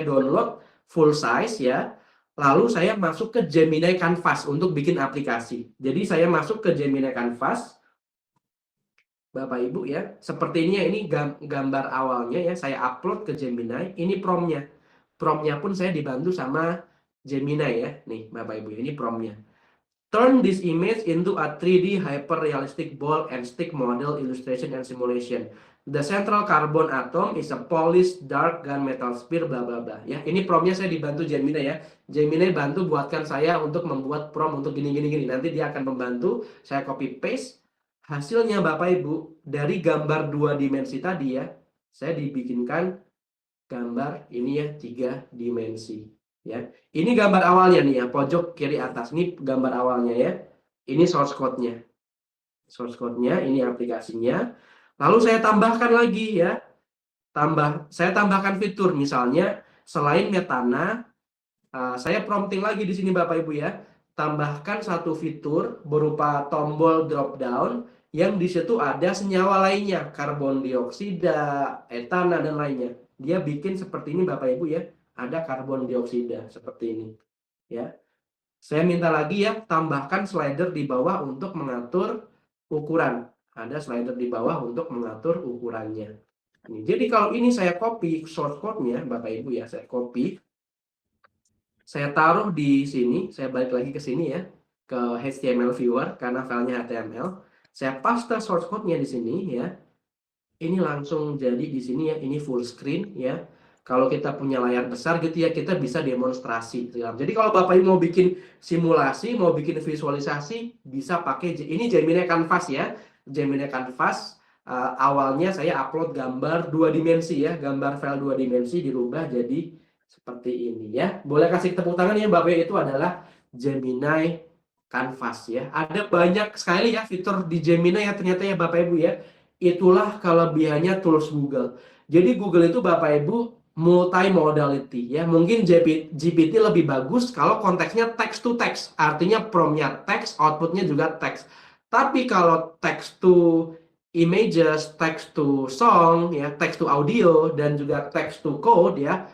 download full size ya, lalu saya masuk ke Gemini Canvas untuk bikin aplikasi. Jadi saya masuk ke Gemini Canvas, Bapak Ibu ya, seperti ini ya, ini gambar awalnya ya, saya upload ke Gemini, ini prompt-nya. Prompt-nya pun saya dibantu sama Gemini ya, nih Bapak Ibu, ini prompt-nya. Turn this image into a 3D hyper-realistic ball and stick model illustration and simulation. The central carbon atom is a polished dark gunmetal sphere, bla bla bla. Ya, ini prompt-nya saya dibantu Gemini ya. Gemini bantu buatkan saya untuk membuat prompt untuk gini. Nanti dia akan membantu, saya copy paste. Hasilnya Bapak Ibu, dari gambar 2 dimensi tadi ya, saya dibikinkan gambar ini ya 3 dimensi. Ya, ini gambar awalnya nih ya, pojok kiri atas, ini gambar awalnya ya, ini source code-nya, ini aplikasinya. Lalu saya tambahkan lagi ya, saya tambahkan fitur, misalnya selain metana, saya prompting lagi di sini Bapak Ibu ya, tambahkan satu fitur berupa tombol drop down yang di situ ada senyawa lainnya, karbon dioksida, etana dan lainnya. Dia bikin seperti ini Bapak Ibu ya. Ada karbon dioksida seperti ini ya. Saya minta lagi ya, tambahkan slider di bawah untuk mengatur ukuran. Ada slider di bawah untuk mengatur ukurannya. Jadi kalau ini saya copy source code-nya Bapak Ibu ya, saya copy, saya taruh di sini, saya balik lagi ke sini ya, ke HTML viewer karena filenya HTML. Saya paste source code-nya di sini ya. Ini langsung jadi di sini ya, ini full screen ya. Kalau kita punya layar besar gitu ya, kita bisa demonstrasi. Jadi kalau Bapak Ibu mau bikin simulasi, mau bikin visualisasi, bisa pakai ini Gemini Canvas ya. Gemini Canvas, awalnya saya upload gambar 2 dimensi ya, gambar file 2 dimensi dirubah jadi seperti ini ya. Boleh kasih tepuk tangan ya Bapak Ibu, itu adalah Gemini Canvas ya. Ada banyak sekali ya fitur di Gemini ya ternyata ya Bapak Ibu ya. Itulah kelebihannya tools Google. Jadi Google itu Bapak Ibu multi-modality ya. Mungkin GPT lebih bagus kalau konteksnya text to text, artinya prompt-nya teks, output-nya juga teks. Tapi kalau text to images, text to song ya, text to audio dan juga text to code ya,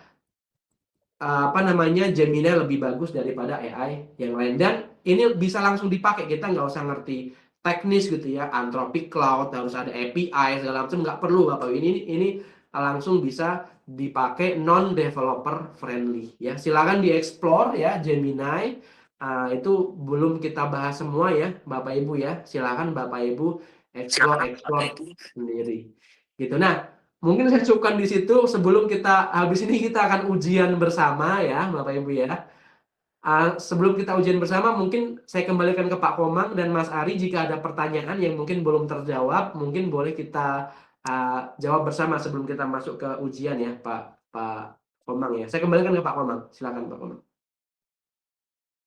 Gemini lebih bagus daripada AI yang lain. Dan ini bisa langsung dipakai, kita nggak usah ngerti teknis gitu ya, Anthropic Cloud harus ada API segala macam, nggak perlu Bapak. Ini langsung bisa dipakai non-developer friendly ya. Silakan dieksplor ya Gemini. Itu belum kita bahas semua ya Bapak Ibu ya. Silakan Bapak Ibu explore sendiri. Gitu. Nah, mungkin saya cukupkan di situ. Sebelum kita habis ini kita akan ujian bersama ya Bapak Ibu ya. Sebelum kita ujian bersama, mungkin saya kembalikan ke Pak Komang dan Mas Ari. Jika ada pertanyaan yang mungkin belum terjawab, mungkin boleh kita jawab bersama sebelum kita masuk ke ujian ya Pak Komang ya. Saya kembalikan ke Pak Komang. Silakan Pak Komang.